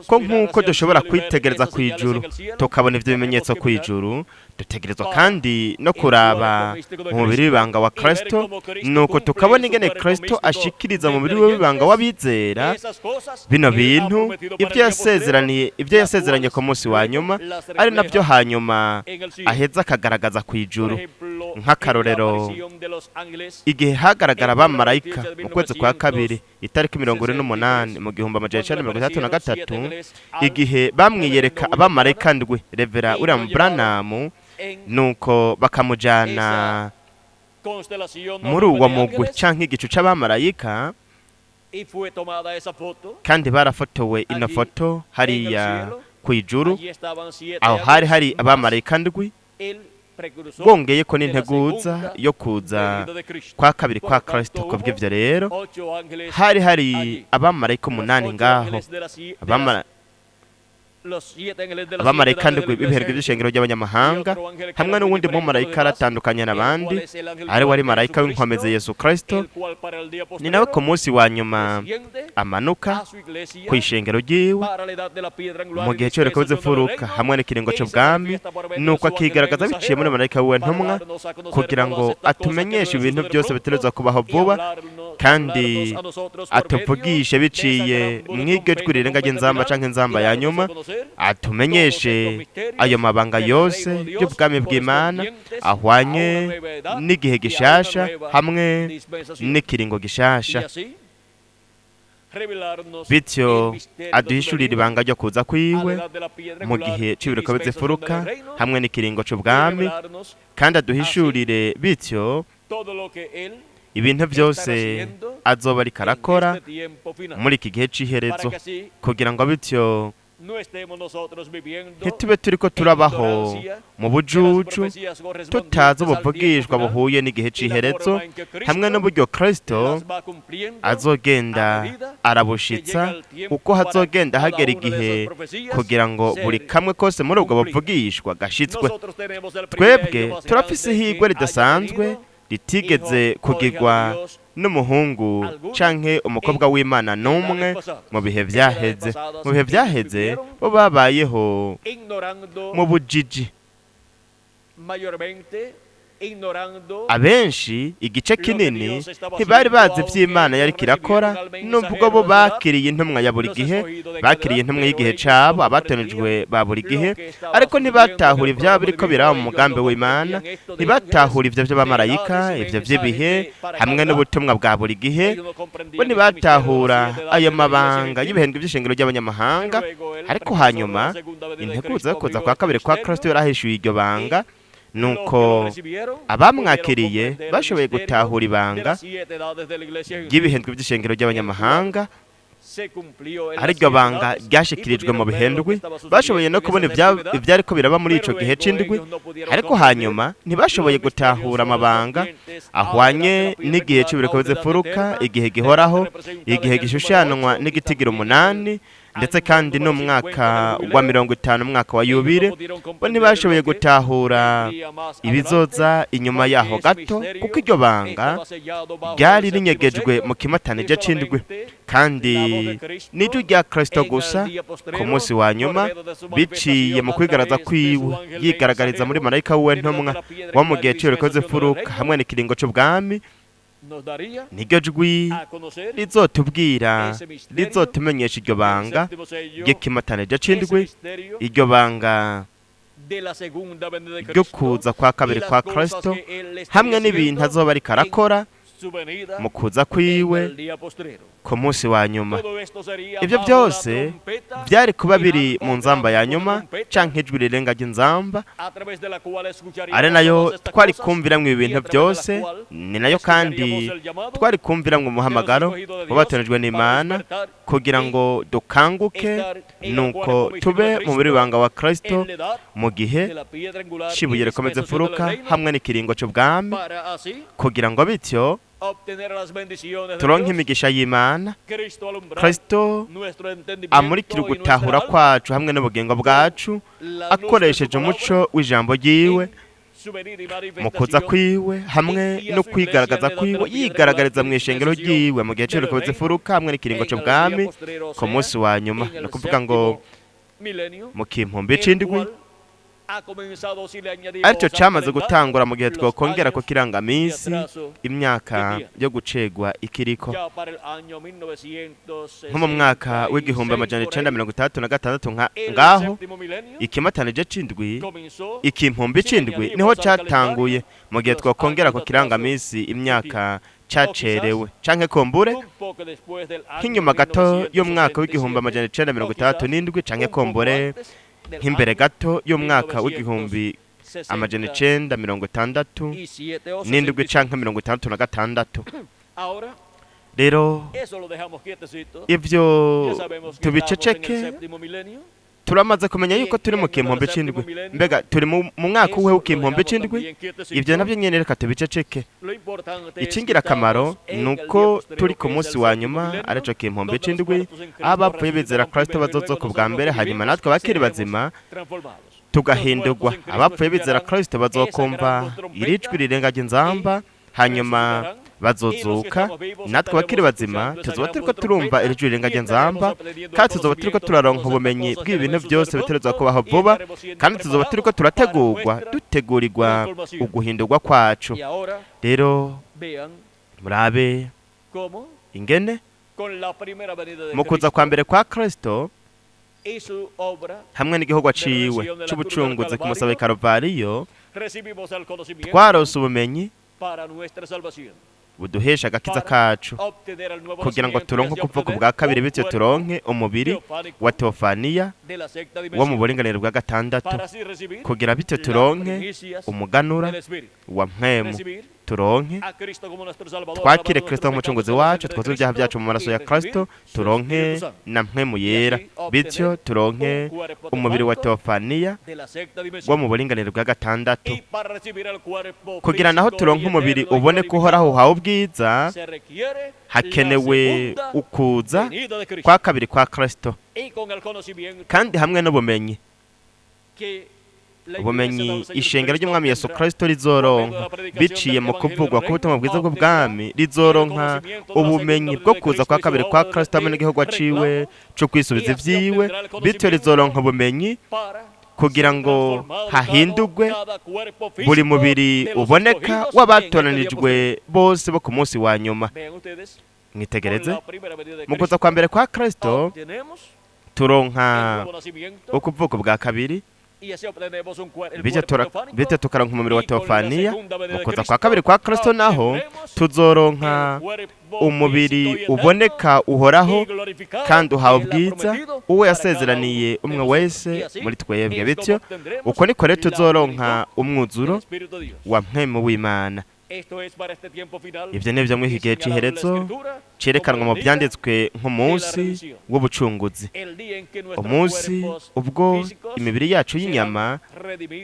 ko nk'uko dushobora kwitegereza ku ijuru tukabona ibyo bimenyetso ku ijuru dutegerezwa kandi no kuraba umubiri w'ibanga wa kristo nuko tukabona ingene kristo ashikiriza umubiri w'ibanga w'abizera bino bintu ibyo yasezeranye ku munsi wa nyuma ari nabyo hanyuma aheza akagaragaza ku ijuru nk'akarorero igihe hagaragara abamarayika mu kwezi kwa kabiri itariki 28 mu gihumbi 1963 igihe bamwiyereka abamarayika ndwi Revera William Branham nuko bakamujana muri uwo mugwi canke igicu c'abamarayika kandi barafotowe ino foto hariya ku ijuru aho hari abamarayika ndwi bongeye ko n'integuza yo kuza kwa kabiri kwa kristo kubw'ivyo rero hari abamarayika 8 ngaho abamarayika ndwi b'ibiherwe by'ishengero ry'abanyamahanga hamwe n'uwundi mumarayika aratandukanye n'abandi ari wari marayika w'inkomezi Yesu Kristo ni nawe ku munsi wa nyuma amanuka ku ishengero ryiwe mu gihe cy'ibiriko bizifuruka hamwe n'ikiringo c'ubwami nuko akigaragaza biciye muri marayika wiwe ntumwa kugira ngo atumenyeshe ibintu byose bitegerezwa kubaho vuba kandi atuvugishe biciye mw'iryo jwi rirenga ry'inzamba canke inzamba ya nyuma atumenyeshe ayo mabanga yose y'ubwami bw'Imana ahwanye n'igihe gishasha hamwe n'ikiringo gishasha bityo aduhishurira ibanga ryo kuza kwiwe mu gihe cy'ibiruka bizifuruka hamwe n'ikiringo cy'ubwami, kandi aduhishurire bityo ibintu byose azoba ariko arakora muri iki gihe cy'iherezo, kugira ngo bityo ntitube turi ko turabaho mu bujuju tutazi ubuvugishwa buhuye n'igihe cy'iherezo, hamwe n'uburyo Kristo azogenda arabushitsa uko hazogenda hagera igihe, kugira ngo buri kamwe kose muri ubwo buvugishwa gashitswe. Twebwe turafise ihigwe ridasanzwe ritigeze kugirwa n'umuhungu canke umukobwa w'Imana n'umwe mu bihe vyaheze. Mu bihe vyaheze bo babayeho mu bujiji, abenshi igice kinini ntibari bazi ivy'Imana yariko irakora, nubwo bo bakiriye intumwa ya buri gihe, bakiriye intumwa y'igihe cabo, abatonejwe ba buri gihe, ariko ntibatahura ivyabo biriko biraba mu mugambi w'Imana, ntibatahura ivyo vy'abamarayika, ivyo vy'ibihe hamwe n'ubutumwa bwa buri gihe. Bo ntibatahura ayo mabanga y'ibihembwe vy'ishengero ry'abanyamahanga, ariko hanyuma integuza yo kuza kwa kabiri kwa Kristo yarahishuye iryo banga, nuko abamwakiriye bashoboye gutahura ibanga ry'ibihembwe by'ishengero ry'abanyamahanga, ariryo banga ryashikirijwe mu bihendwi. Bashoboye no kubona ivyariko biraba muri ico gihe c'indwi, ariko hanyuma ntibashoboye gutahura amabanga ahwanye n'igihe cy'ibiruka bizifuruka, igihe gihoraho, igihe gishushanwa n'igitigira 8, ndetse kandi n'umwaka wa 50, umwaka wa yubile. Bo ntibashoboye gutahura ibizoza inyuma yaho gato, kuko iryo banga ryari rinyegejwe mu kimatanije c'indwi, kandi n'ijwi rya Kristo gusa ku munsi wa nyuma biciye mu kwigaragaza kwiwe, yigaragariza muri marayika wiwe ntumwa wo mu gihe cy'ibiruka bizifuruka hamwe n'ikiringo c'ubwami. Niryo jwi rizotubwira, rizotumenyesha iryo banga ry'ikimatanije c'indwi, iryo banga ryo kuza kwa kabiri kwa Kristo hamwe n'ibintu azoba ariko arakora mu kuza kwiwe ku munsi wa nyuma. Ibyo byose byari kuba biri mu nzamba ya nyuma, canke ijwi rirenga ry'inzamba, ari nayo twari kumviramwo ibi bintu byose, ni nayo kandi twari kumviramwo umuhamagaro wabatonejwe n'Imana, kugira ngo dukanguke nuko tube mu banga wa Kristo mu gihe cibuye rikomeze furuka hamwe n'ikiringo c'ubwami, kugira ngo bityo turonke imigisha y'Imana. Kristo amurikira ugutahura kwacu hamwe n'ubugingo bwacu, akoresheje umuco w'ijambo ryiwe mu kuza kwiwe hamwe no kwigaragaza kwiwe, yigaragariza mu ishengero ryiwe mu gihe cy'ibiruka bizifuruka hamwe n'ikiringo c'ubwami ku munsi wa nyuma. Ni ukuvuga ngo mu kimpumbi c'indwi aricyo cyamaze gutangura mu gihe twokongera ku kirangaminsi imyaka yo gucegwa ikiriko, nko mu mwaka w'1966 ngaho ikimatanije c'indwi, ikimpumbi c'indwi niho catanguye, mu gihe twokongera ku kirangaminsi imyaka cacerewe canke kombure nk'inyuma gato y'umwaka w'1967 canke kombure nk'imbere gato y'umwaka w'1967 canke 66. Rero ivyo tubiceceke, turamaze kumenya yuko turi mu kimpombe c'indwi. Mbega turi mu mwaka uwe w'ikimpombe c'indwi, ivyo navyo nyene reka tubiceceke. Icingira akamaro nuko turi ku munsi wa nyuma arico kimpombe c'indwi, abapfuye bizera Kristo bazozoka bwa mbere, hanyuma natwe bakiri bazima tugahindurwa. Abapfuye bizera Kristo bazokumva irijwi rirenga ry'inzamba, hanyuma bazozuka, natwe bakiri bazima tuzoba turiko turumva irijwi rirenga ry'inzamba, kandi tuzoba turiko turaronka ubumenyi bw'ibintu byose bitegerezwa kubaho vuba, kandi tuzoba turiko dutegurirwa uguhindurwa kwacu. Rero murabe ingene mu kuza kwa mbere kwa Kristo hamwe n'igihugu ciwe c'ubucunguzi ku musaraba Karuvariyo, twarose ubumenyi buduhesha agakiza kacu kugira ngo turonke ukuvuka bwa kabiri, bityo turonke umubiri wa teofaniya wo mu buringanire bwa gatandatu, kugira bityo turonke umuganura wa mpwemu, turonke twakire Kristo nk'umucunguzi wacu, twuzure ibyaha byacu mu maraso ya Kristo, turonke na mpwemu yera, bityo turonke umubiri wa teofaniya wo mu buringanire bwa gatandatu. Kugira naho turonke umubiri ubone ko uhoraho uhawe ubwiza, hakenewe ukuza kwa kabiri kwa Kristo, kandi hamwe n'ubumenyi. Ubumenyi ishengero ry'umwami Yesu Kristo rizoronka biciye mu kuvugwa k'ubutumwa bwiza bw'ubwami, rizoronka ubumenyi bwo kuza kwa kabiri kwa Kristo hamwe n'igihugu ciwe cyo kwisubiza ivyiwe, bityo rizoronka ubumenyi kugira ngo hahindurwe buri mubiri uboneka w'abatoranijwe bose bo ku munsi wa nyuma. Mwitegereze, mu kuza kwa mbere kwa Kristo turonka ukuvuka bwa kabiri, bityo tukaronka umubiri wa teofaniya. Mu kuza kwa kabiri kwa Kristo naho tuzoronka umubiri uboneka uhoraho kandi uhawe ubwiza, uwo yasezeraniye umwe wese muri twebwe, bityo uko niko rero tuzoronka umwuzuro wa mpwemu w'Imana. Ibyo ni byo muri iki gihe cy'iherezo cyerekanwa mu byanditswe nk'umunsi w'ubucunguzi, umunsi ubwo imibiri yacu y'inyama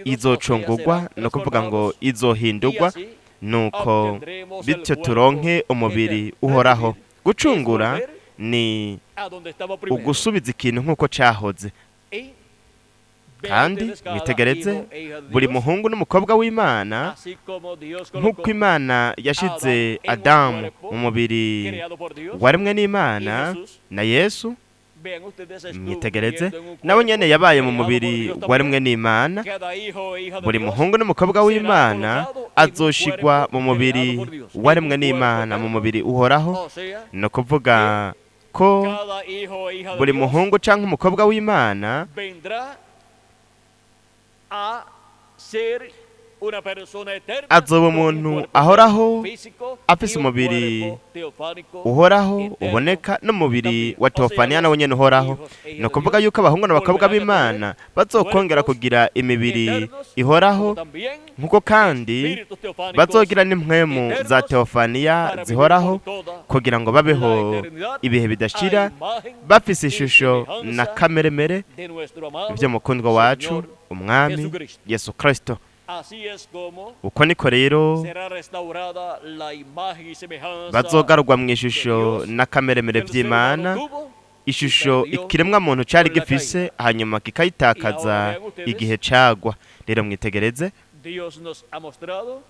izocungurwa, no kuvuga ngo izohindurwa, nuko bityo turonke umubiri uhoraho. Gucungura ni ugusubiza ikintu nk'uko cyahoze, kandi mwitegereze, buri muhungu n'umukobwa w'Imana, nk'uko Imana yashize Adamu mu mubiri waremwe n'Imana na Yesu, mwitegereze, nawe nyene yabaye mu mubiri waremwe n'Imana. Buri muhungu n'umukobwa w'Imana azoshigwa mu mubiri waremwe n'Imana, mu mubiri uhoraho. No kuvuga ko buri muhungu canke umukobwa w'Imana azoba umuntu ahoraho, afise umubiri uhoraho uboneka n'umubiri wa teofaniya nawo nyene uhoraho. No kuvuga yuko abahungu n'abakobwa b'Imana bazokongera kugira imibiri ihoraho, nkuko kandi bazogira n'impwemu za teofaniya zihoraho, kugira ngo babeho ibihe bidashira bafise ishusho na kameremere vy'umukundwa wacu umwami Yesu Kristo. Uko niko rero bazogarurwa mu ishusho na kameremere vy'Imana, ishusho ikiremwa muntu cari gifise, hanyuma kikayitakaza igihe cagwa. Rero mwitegereze,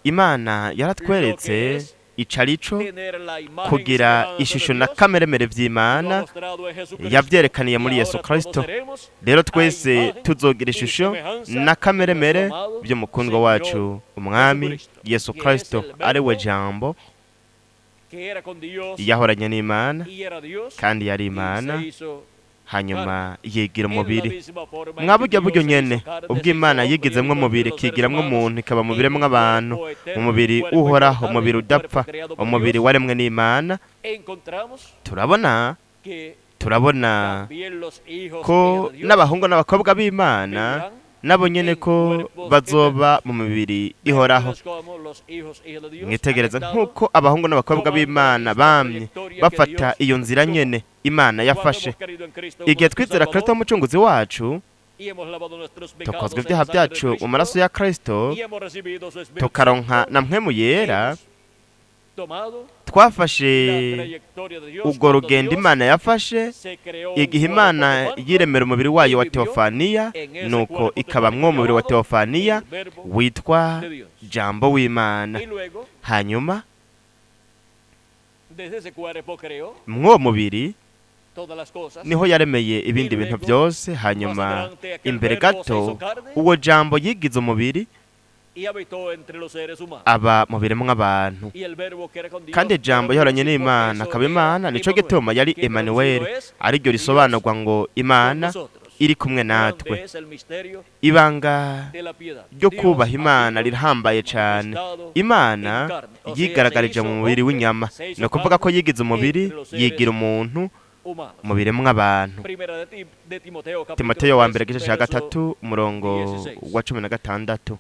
Imana yaratweretse icarico kugira ishusho na kameremere vy'Imana, yavyerekaniye muri Yesu Kristo. Rero twese tuzogira ishusho na kameremere vy'umukundwa wacu umwami Yesu Kristo, ari we Jambo yahoranye n'Imana kandi yari Imana, hanyuma yigira umubiri. Mwaburya buryo nyene ubwo Imana yigizemwo umubiri, kigiramwo umuntu, ikaba mu biremwa abantu, mu mubiri uhoraho, umubiri udapfa, umubiri waremwe n'Imana. turabona ko n'abahungu n'abakobwa b'Imana nabo nyene ko bazoba mu mibiri ihoraho. Mwitegereza nk'uko abahungu n'abakobwa b'Imana bamye bafata iyo nzira nyene Imana yafashe. Igihe twizera Kristo umucunguzi wacu, tukozwe ibyaha byacu mu maraso ya Kristo, tukaronka na mpwemu yera, twafashe ubwo rugendo Imana yafashe igihe Imana yiremera umubiri wayo wa teofaniya, nuko ikabamwo umubiri wa teofaniya witwa Jambo w'Imana. Hanyuma mw'uwo mubiri niho yaremeye ibindi bintu byose. Hanyuma imbere gato uwo Jambo yigize umubiri aba mu biremwa abantu, kandi Jambo yahoranye n'Imana akaba Imana. Nico gituma yari Emmanuel, ari ryo risobanurwa ngo Imana iri kumwe natwe. Ibanga ryo kubaha Imana rirahambaye cyane. Imana yigaragarije mu mubiri w'inyama, ni ukuvuga ko yigize umubiri yigira umuntu mu biremwa abantu. Timoteyo wa mbere igice cya 3 umurongo wa 16.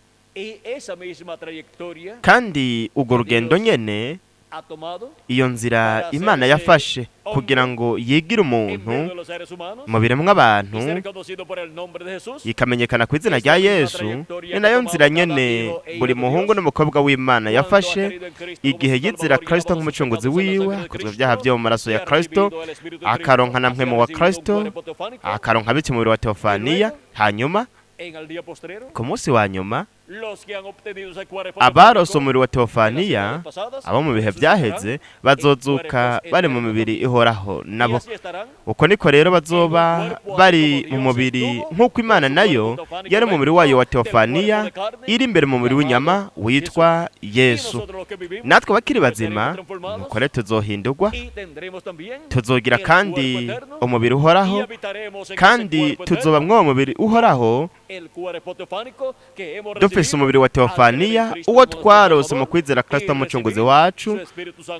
Kandi urwo rugendo nyene, iyo nzira Imana yafashe kugira ngo yigire umuntu mu biremwa abantu ikamenyekana ku izina rya Yesu, ni nayo nzira nyene buri muhungu n'umukobwa w'Imana yafashe igihe yizera Kristo nk'umucunguzi wiwe, akuzwa ibyaha byo mu maraso ya Kristo, akaronka na mpwemu wa Kristo, akaronka bityo umubiri wa Teofaniya. Hanyuma ku munsi wa nyuma abarose umubiri wa Teofaniya, abo mu bihe byaheze, bazozuka bari mu mibiri ihoraho nabo. Uko niko rero bazoba bari mu mubiri nk'uko Imana nayo yari mu mubiri wayo wa Teofaniya iri imbere mu mubiri w'inyama witwa Yesu. Natwe bakiri bazima nuko rero tuzohindurwa, tuzogira kandi umubiri uhoraho, kandi tuzoba mw'uwo mubiri uhoraho dufise umubiri wa Teofaniya, uwo twarose mu kwizera Kristo umucunguzi wacu,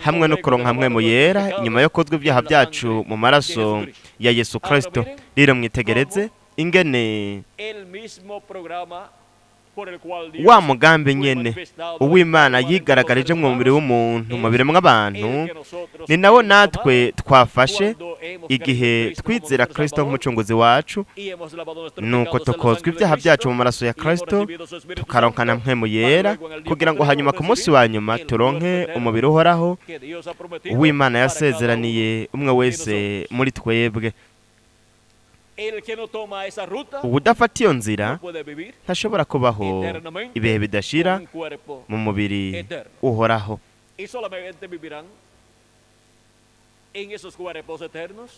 hamwe no kuronka hamwe mu yera inyuma yo kozwa ibyaha byacu mu maraso ya Yesu Kristo. Rero mwitegereze ingene wa mugambi nyene uw'Imana yigaragarije mu mubiri w'umuntu mu biremwa abantu, ni nawo natwe twafashe igihe twizera Kristo nk'umucunguzi wacu, nuko tukozwa ibyaha byacu mu maraso ya Kristo, tukaronkana mpwemu yera, kugira ngo hanyuma ku munsi wa nyuma turonke umubiri uhoraho uw'Imana yasezeraniye umwe wese muri twebwe. Ubudafata iyo nzira ntashobora kubaho ibihe bidashira mu mubiri uhoraho.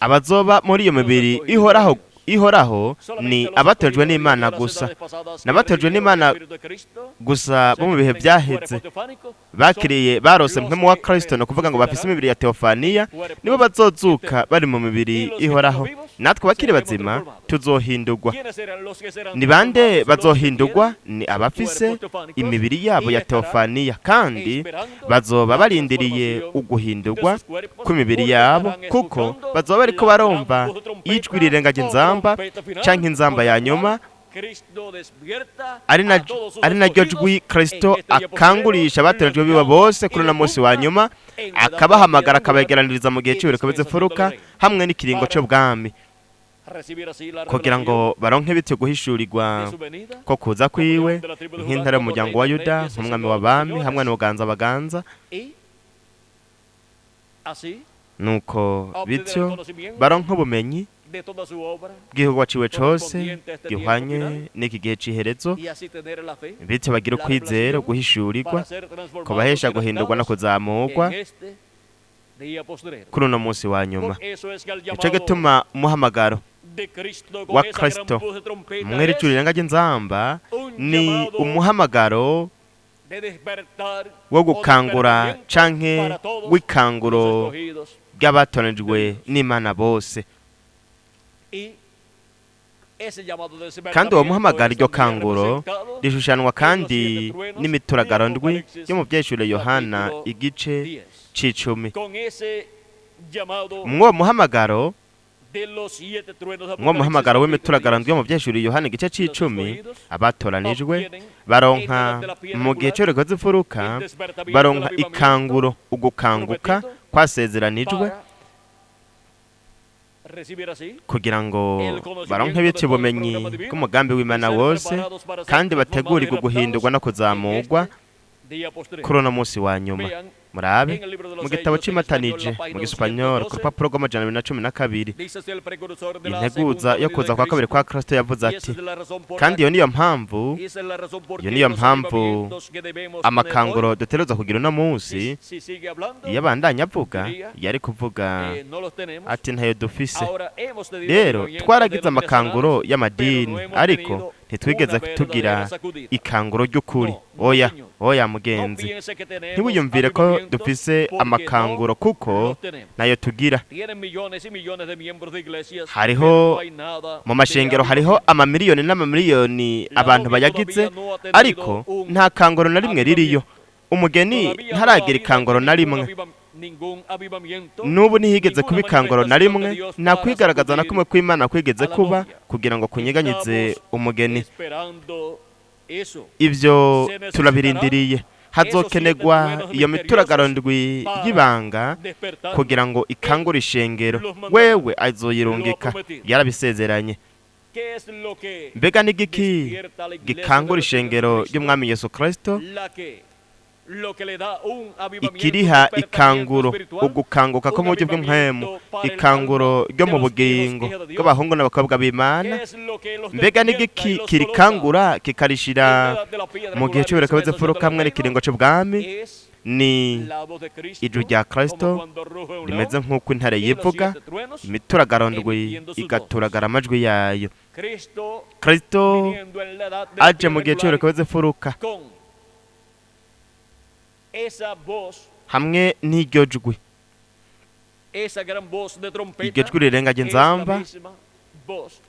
Abazoba muri iyo mibiri ihoraho ni abatojwe n'Imana gusa. N'abatojwe n'Imana gusa bo mu bihe byaheze bakiriye barose mpwemu wa Kristo, no kuvuga ngo bafise imibiri ya Teofaniya, nibo bazozuka bari mu mibiri ihoraho. Natwe bakiri bazima tuzohindurwa. Ni bande bazohindurwa? Ni abafise imibiri yabo ya Teofaniya, kandi bazoba barindiriye uguhindurwa kw'imibiri yabo, kuko bazoba bariko barumva ijwi rirengaje inzamba canke inzamba ya nyuma, ari naryo jwi Kristo akangurisha abaterejwe biwe bose kuri uno munsi wa nyuma, akabahamagara akabegeraniriza mu gihe cy'ibiriko bizifuruka hamwe n'ikiringo cy'ubwami, kugira ngo baronke bityo guhishurirwa ko kuza kwiwe nk'intare y'umuryango wa Yuda, nk'umwami w'abami hamwe n'ubuganza baganza. Nuko bityo baronke ubumenyi bw'igikorwa ciwe cose gihwanye n'iki gihe c'iherezo, bityo bagira ukwizera, guhishurirwa kubahesha guhindurwa no kuzamurwa kuri uno munsi wa nyuma. Nico gituma umuhamagaro wa Kristo mw'iri juru rirengaje inzamba ni umuhamagaro wo gukangura canke w'ikanguro ry'abatonejwe n'Imana bose. Kandi uwo muhamagaro, iryo kanguro rishushanwa kandi n'imituragaro ndwi yo mu vyeshure Yohana igice c'icumi. Mw'uwo muhamagaro w'imituragaro ndwi yo mu vyeshure Yohana igice c'icumi, abatoranijwe baronka mu gihe c'ibiriko bizifuruka, baronka ikanguro, ugukanguka kwasezeranijwe, kugira ngo baronke bityo ubumenyi bw'umugambi w'Imana wose, kandi bategurirwe guhindurwa no kuzamurwa kuri uno munsi wa nyuma. Murabe mu gitabo cy'imatanije mu Gisupanyoro ku rupapuro rw'amajana 212, integuza yo kuza kwa kabiri kwa Kristo yavuze ati, kandi iyo niyo mpamvu amakanguro dutegerezwa kugira uno munsi. Iyo abandanya avuga, yari kuvuga ati ntayo dufise. Rero twaragize amakanguro y'amadini, ariko ntitwigeze tugira ikanguro ry'ukuri. oya mugenzi, ntiwiyumvire ko dufise amakanguro kuko nayo tugira. Hariho mu mashengero hariho amamiliyoni n'amamiliyoni abantu bayagize, ariko nta kanguro na rimwe ririyo. Umugeni ntaragira ikanguro na rimwe, n'ubu ntihigeze kuba ikanguro na rimwe. nta kwigaragaza na kumwe kw'Imana kwigeze kuba kugira ngo kunyeganyize umugeni. Ibyo turabirindiriye. Hazokenegwa iyo mituragaro ndwi y'ibanga kugira ngo ikangure ishengero. Wewe azoyirungika, yarabisezeranye. Mbega n'igiki gikangura ishengero ry'Umwami Yesu Kristo? Ikiriha ikanguro, ugukanguka ko mu buryo bw'impwemu, ikanguro ryo mu bugingo bw'abahungu n'abakobwa b'Imana. Mbega n'igiki kirikangura kikarishira mu gihe cy'uburekabeze furuka hamwe n'ikiringo cy'ubwami? Ni ijwi rya Kristo rimeze nk'uko intare yivuga, imituragaro ndwi igaturagara amajwi yayo. Kristo aje mu gihe cy'uburekabeze furuka hamwe n'iryo jwi, iryo jwi rirengaje inzamba,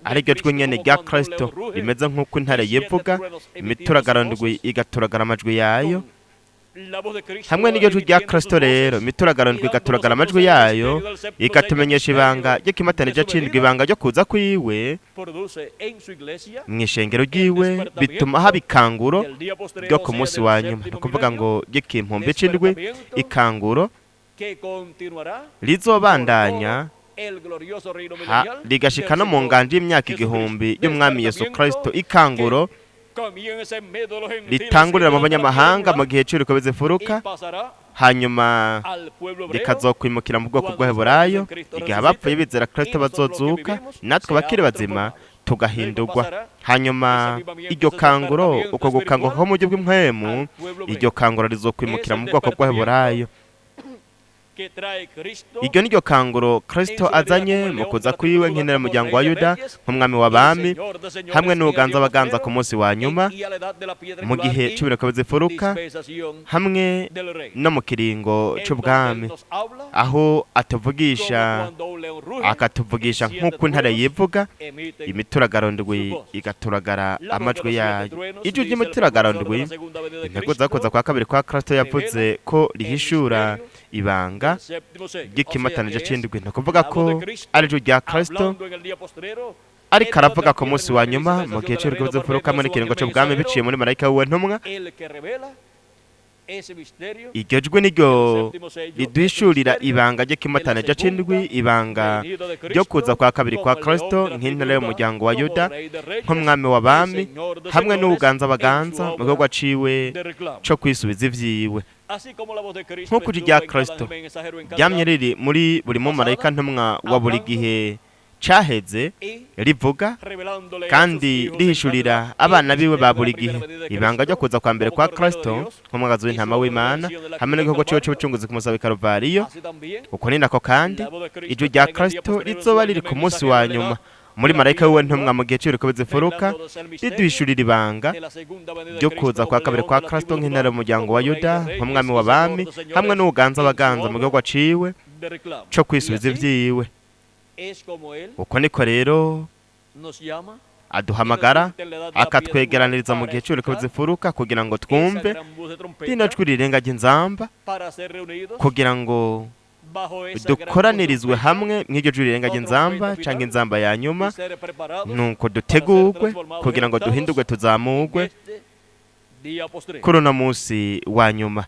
ari ryo jwi nyene rya Kristo rimeze nk'uko intare yivuga, imituragaro ndwi igaturagara amajwi yayo. Hamwe n'iryo jwi rya Kristo rero, imituragaro ndwi igaturagara amajwi yayo, ikatumenyesha ibanga ry'ikimatanije c'indwi, ibanga ryo kuza kwiwe mw'ishengero ryiwe, bituma haba ikanguro ryo ku munsi wa nyuma. Ni ukuvuga ngo ry'ikimpumbi c'indwi, ikanguro rizobandanya rigashika no mu nganje y'imyaka 1000 y'Umwami Yesu Kristo. Ikanguro ritangurira mu banyamahanga mu gihe cy'uburekabeze furuka, hanyuma rikazokwimukira mu bwoko bw'Abaheburayo igihe abapfuye bizera Kristo bazozuka, natwe bakiri bazima tugahindurwa. Hanyuma iryo kanguro, uko gukanguka ko mu buryo bw'impwemu, iryo kanguro rizokwimukira mu bwoko bw'Abaheburayo. Iryo niryo kanguro Kristo azanye mu kuza kwiwe nk'intare y'umuryango wa Yuda, nk'umwami w'abami, hamwe n'ubuganza baganza ku munsi wa nyuma mu gihe cy'uburekabeze furuka, hamwe no mu kiringo cy'ubwami, aho atuvugisha akatuvugisha nk'uko intare yivuga, imituragaro ndwi igaturagara amajwi yayo. Ijwi ry'imituragaro ndwi, intego zakoza kwa kabiri kwa Kristo yavuze ko rihishura ibanga ry'ikimatanije c'indwi. Ni ukuvuga ko ari ijwi rya Kristo ariko aravuga ku munsi wa nyuma mu gihe cy'uburekabeze furuka hamwe n'ikiringo cy'ubwami biciye muri marayika w'iwe ntumwa. Iryo jwi niryo riduhishurira ibanga ry'ikimatanije c'indwi, ibanga ryo kuza kwa kabiri kwa Kristo nk'intare y'umuryango wa Yuda, nk'umwami w'abami, hamwe n'ubuganza baganza mu gihugu ciwe co kwisubiza ivyiwe. Nk'uko ijwi rya Kristo ryamye riri muri buri mumarayika ntumwa wa buri gihe caheze, rivuga kandi rihishurira abana biwe ba buri gihe ibanga ryo kuza kwa mbere kwa Kristo nk'umwagazi w'intama w'Imana, hamwe n'igihugu ciwe c'ubucunguzi ku musaba Karuvariyo. Uko ni nako kandi ijwi rya Kristo rizoba riri ku munsi wa nyuma muri marayika w'iwe ntumwa mu gihe cy'uburekabeze furuka, riduhishurira ibanga ryo kuza kwa kabiri kwa Kristo nk'intare y'umuryango wa Yuda, nk'umwami w'abami, hamwe n'ubuganza baganza mu gihugu ciwe co kwisubiza ivyiwe. Uko niko rero aduhamagara akatwegeraniriza mu gihe cy'uburekabeze furuka kugira ngo twumve rino jwi rirengaje inzamba, kugira ngo dukoranirizwe hamwe nk'iryo jwi rirengaje inzamba canke inzamba ya nyuma, nuko dutegurwe kugira ngo duhindurwe, tuzamurwe kuri uno munsi wa nyuma.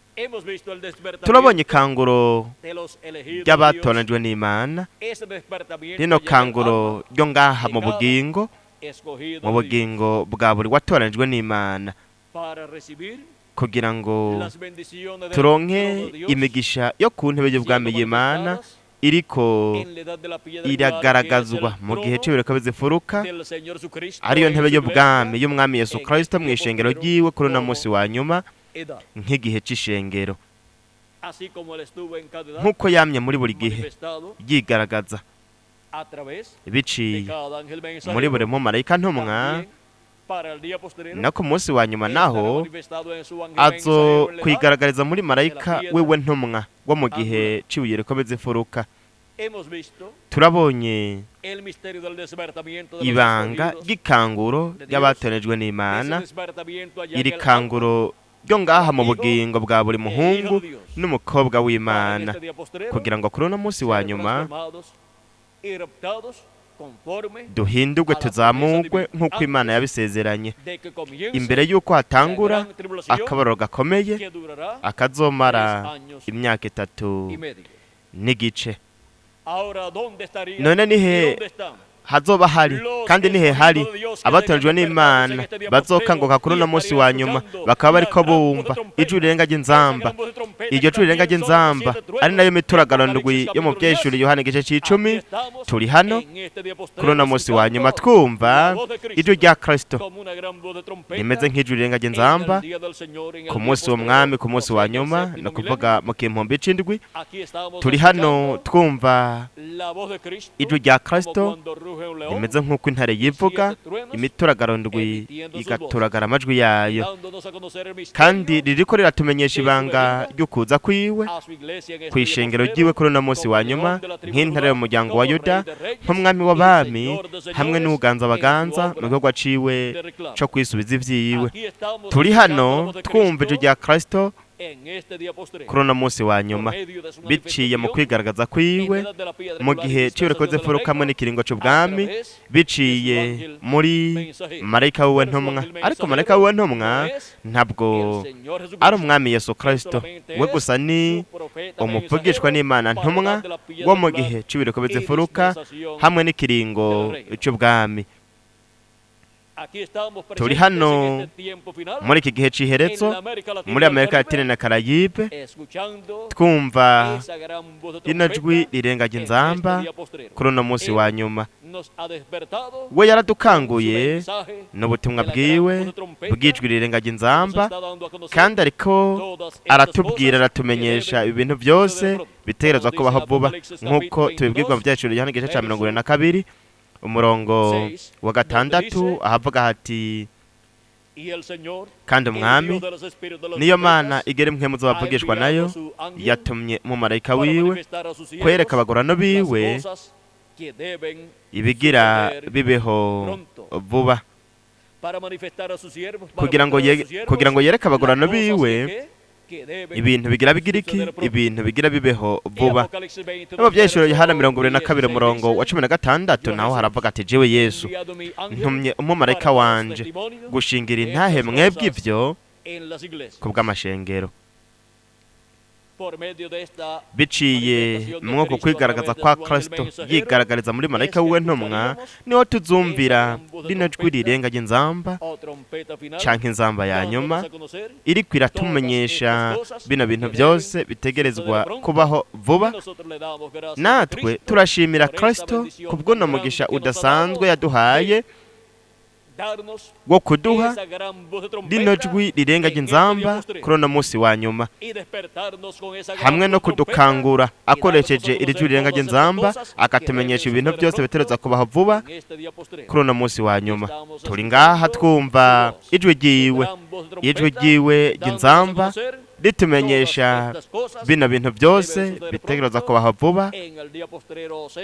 Turabonye ikanguro ry'abatoranijwe n'Imana, rino kanguro ryo ngaha mu bugingo bwa buri watoranijwe n'Imana, kugira ngo turonke imigisha yo ku ntebe y'ubwami y'Imana iriko iragaragazwa mu gihe cy'uburekabeze furuka, ariyo ntebe y'ubwami y'Umwami Yesu Kristo mu ishengero ryiwe kuri uno munsi wa nyuma nk'igihe c'ishengero. Nk'uko yamye muri buri gihe yigaragaza biciye muri buri mumarayika ntumwa, no ku munsi wa nyuma naho azo kwigaragariza muri marayika wewe ntumwa wo mu gihe cibuye rikomeza imfuruka. Turabonye ibanga ry'ikanguro ry'abatonejwe n'Imana, iri kanguro ryo ngaha mu bugingo bwa buri muhungu n'umukobwa w'Imana, kugira ngo kuri uno munsi wa nyuma duhindurwe tuzamugwe nk'uko Imana yabisezeranye, imbere y'uko hatangura akabariro gakomeye akazomara imyaka 3 n'igice. None nihe hazoba hari kandi nihe hari abatonejwe n'Imana bazokanguka kuri uno munsi wa nyuma, bakaba bariko bumva ijwi rirenga ry'inzamba. Iryo jwi rirenga ry'inzamba ari nayo mituragaro ndwi yo mu vyeshuri Yohana igice c'10. Turi hano kuri uno munsi wa nyuma twumva ijwi rya Kristo rimeze nk'ijwi rirenga ry'inzamba ku munsi w'umwami, ku munsi wa nyuma, no kuvuga mu kimpumbi c'indwi. Turi hano twumva ijwi rya Kristo rimeze nk'uko intare yivuga, imituragaro ndwi igaturagara amajwi yayo, kandi ririko riratumenyesha ibanga ry'ukuza kwiwe kw'ishengero ryiwe kuri uno munsi wa nyuma, nk'intare y'umuryango wa Yuda, nk'umwami w'abami hamwe n'uganza abaganza mu gikorwa ciwe co kwisubiza ivyiwe. Turi hano twumva ijwi rya Kristo kuri uno munsi wa nyuma biciye mu kwigaragaza kwiwe mu gihe ciwe rikoze imfuruka hamwe n'ikiringo c'ubwami, biciye muri marayika wiwe ntumwa. Ariko marayika wiwe ntumwa ntabwo ari umwami Yesu Kristo, we gusa ni umuvugishwa n'Imana ntumwa wo mu gihe ciwe rikoze imfuruka hamwe n'ikiringo c'ubwami. Turi hano muri iki gihe c'iherezo muri Amerika Latine na Karayibe, twumva rino jwi rirenga ry'inzamba kuri uno munsi wa nyuma. We yaradukanguye n'ubutumwa bwiwe bw'ijwi rirenga ry'inzamba, kandi ariko aratubwira, aratumenyesha ibintu byose bitegerezwa kubaho vuba, nk'uko tubibwirwa mu vyeshuri Yohana igice ca 22 umurongo wa 6 ahavuga hati, kandi umwami niyo Mana igera impwemu z'abavugishwa nayo, yatumye umumarayika wiwe kwereka abagorano biwe ibigira bibeho vuba, kugira ngo yereke abagorano biwe ibintu bigira bigiriki, ibintu bigira bibeho vuba. Abo vyeshuri Yohana 22 umurongo wa 16 naho haravuga ati, jewe Yesu ntumye umumarayika wanje gushingira intahe mwebwe ivyo kubw'amashengero. Biciye mwuko kwigaragaza kwa Kristo yigaragariza muri marayika wiwe ntumwa, niho tuzumvira rino jwi rirenga ry'inzamba canke inzamba ya nyuma iriko iratumenyesha bino bintu byose bitegerezwa kubaho vuba. Natwe turashimira Kristo kubw'uno mugisha udasanzwe yaduhaye wo kuduha rino jwi rirenga ry'inzamba kuri uno munsi wa nyuma, hamwe no kudukangura akoresheje iri jwi rirenga ry'inzamba akatumenyesha ibintu byose bitegerezwa kubaho vuba kuri uno munsi wa nyuma. Turi ngaha twumva ijwi ryiwe ry'inzamba ritumenyesha bino bintu byose bitegerezwa kubaho vuba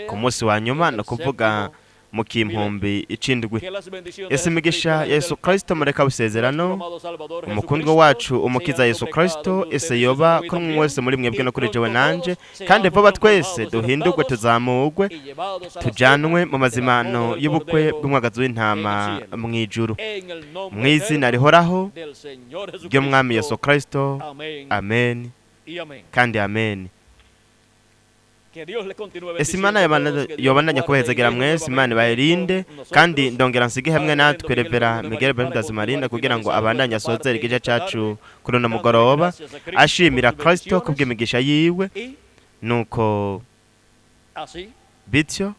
ku munsi wa nyuma, no kuvuga mu kimpumbi c'indwi. Ese imigisha Yesu Kristo mureka busezerano, umukundwa wacu umukiza Yesu Kristo, ese yoba kuri umwe wese muri mwebwe no kuri jewe nanje, kandi vuba twese duhindurwe tuzamugwe tujanwe mu mazimano y'ubukwe bw'umwagazi w'intama mw'ijuru, mw'izina rihoraho ry'umwami Yesu Kristo. Amen kandi amen. Ese Imana yobandanya kubahezagera mwese, Imana ibayirinde, kandi ndongera nsige hamwe natwe Revera Miguel Bendazimarinda kugira ngo abandanye asozere igice cacu kuri uno mugoroba ashimira Kristo kubw'imigisha yiwe, nuko bityo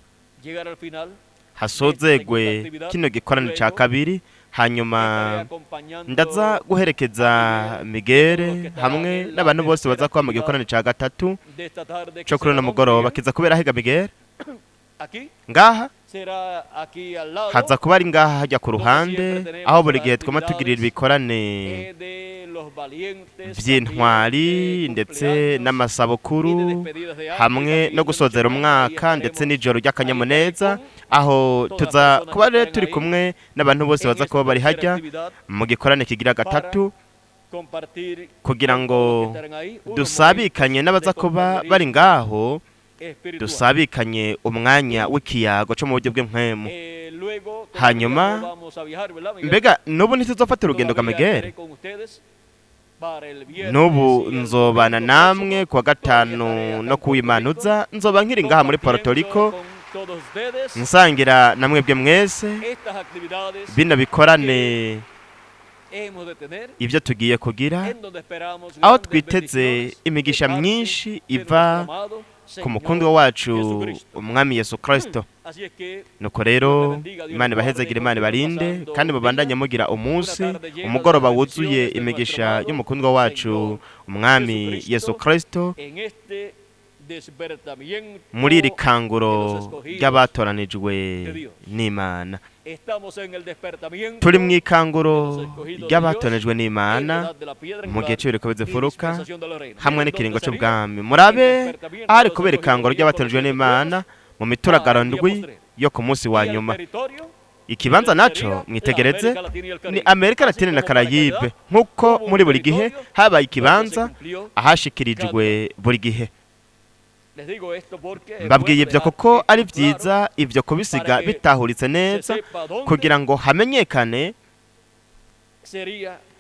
hasozegwe kino gikorane ca kabiri. Hanyuma ndaza guherekeza Miguel hamwe n'abantu bose baza kuba mu gikorane ca gatatu co kuri uno mugoroba. Kiza kubera higa Miguel ngaha haza kuba ari ngaha hajya ku ruhande aho buri gihe twama tugirira ibikorane by'intwari ndetse n'amasabukuru hamwe no gusozera umwaka ndetse n'ijoro ry'akanyamuneza aho tuza kuba rero turi kumwe n'abantu bose baza kuba bari hajya mu gikorane kigira gatatu kugira ngo dusabikanye n'abaza kuba bari ngaho dusabikanye umwanya w'ikiyago cyo mu buryo bw'impwemu hanyuma mbega n'ubu ntituzofata urugendo Gamegere n'ubu nzobana namwe kuwa gatanu no kuwimanuza nzoba nkiri ngaha muri Puerto Rico nsangira na mwebwe mwese bino bikorane ibyo tugiye kugira aho twiteze imigisha myinshi iva ku mukundwa wacu umwami Yesu Kristo. Nuko rero Imana ibahezagire, Imana ibarinde kandi mubandanye mugira umunsi umugoroba wuzuye imigisha y'umukundwa wacu umwami Yesu Kristo muri iri kanguro ry'abatoranijwe n'Imana. Turi mu ikanguro ry'abatoranijwe n'Imana mu gihe cy'ibiriko bizifuruka hamwe n'ikiringo cy'ubwami. Murabe ahari kubera ikanguro ry'abatoranijwe n'Imana mu mituragaro ndwi yo ku munsi wa nyuma. Ikibanza naco mwitegereze ni Amerika Latine na Karayibe, nk'uko muri buri gihe habaye ikibanza ahashikirijwe buri gihe. Mbabwiye ibyo kuko ari byiza ibyo kubisiga bitahuritse neza kugira ngo hamenyekane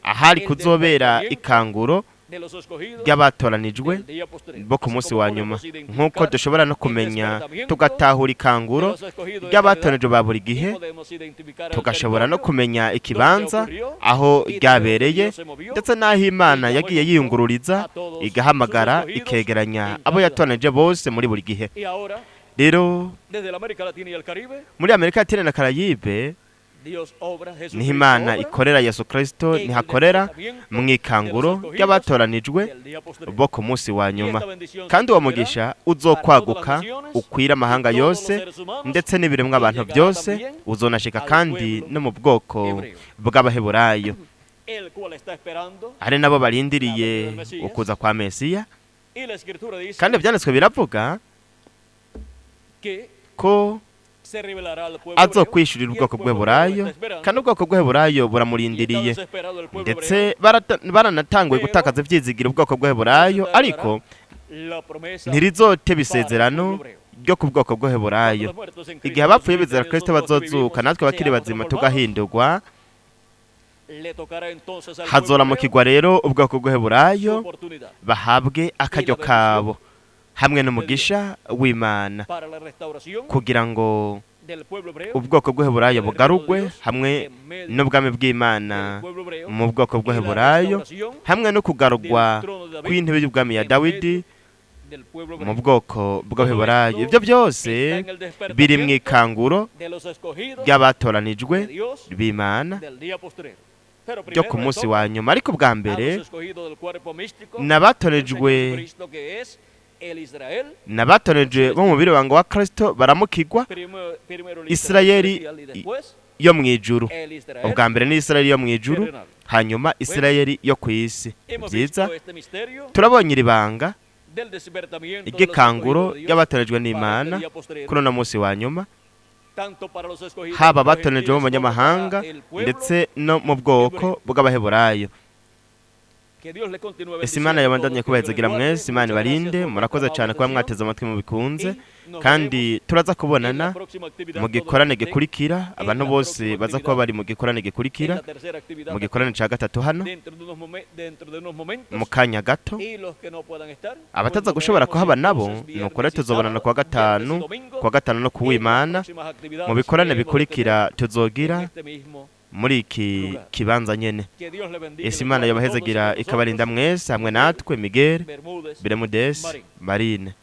ahari kuzobera ikanguro ry'abatoranijwe bo ku munsi wa nyuma, nk'uko dushobora no kumenya tugatahura ikanguro ry'abatoranijwe ba buri gihe, tugashobora no kumenya ikibanza aho ryabereye ndetse n'aho Imana yagiye yiyungururiza igahamagara ikegeranya abo yatoranije bose muri buri gihe. Rero muri Amerika Latine na Karayibe niho Imana ikorera Yesu Kristo, nihakorera mu ikanguro ry'abatoranijwe bo ku munsi wa nyuma, kandi uwo mugisha uzokwaguka ukwira amahanga yose ndetse n'ibiremwa abantu byose, uzonashika kandi no mu bwoko bw'Abaheburayo ari nabo barindiriye ukuza kwa Mesiya. Kandi ibyanditswe biravuga ko azokwishurira ubwoko bw'Abaheburayo, kandi ubwoko bw'Abaheburayo buramurindiriye ndetse baranatanguye gutakaza ibyizigiro ubwoko bw'Abaheburayo, ariko ntirizoteba isezerano ryo ku bwoko bw'Abaheburayo. Igihe abapfuye bizera Kristo bazozuka, natwe bakiri bazima tugahindurwa, hazoramukirwa rero ubwoko bw'Abaheburayo bahabwe akaryo kabo hamwe n'umugisha w'Imana kugira ngo ubwoko bw'Abaheburayo bugarugwe hamwe n'ubwami bw'Imana mu bwoko bw'Abaheburayo, hamwe no kugarugwa kw'intebe y'ubwami ya Dawidi mu bwoko bw'Abaheburayo. Ibyo byose biri mu ikanguro ry'abatoranijwe b'Imana ryo ku munsi wa nyuma. Ariko bwa mbere n'abatoranijwe bo mu biribanga wa Kristo baramukirwa Isirayeli yo mu ijuru. Ubwa mbere ni Isirayeli yo mu ijuru, hanyuma Isirayeli yo ku isi. Byiza, turabonye iri banga ry'ikanguro ry'abatoranijwe n'Imana kuri uno munsi wa nyuma, haba abatoranijwe bo mu banyamahanga ndetse no mu bwoko bw'Abaheburayo. Ese Imana yabandanye kubahezagira mwese, Imana ibarinde. Murakoze cyane kuba mwateze amatwi mu bikunze, kandi turaza kubonana mu gikorane gikurikira. Abantu bose baza kuba bari mu gikorane gikurikira, mu gikorane cya gatatu hano mu kanya gato. Abataza gushobora kuhaba nabo nuko rero tuzobonana kuwa gatanu no kuw'Imana mu bikorane bikurikira tuzogira muri iki kibanza nyene. Ese Imana yabahezagira ikabarinda mwese hamwe natwe Miguel Bermudez Marine.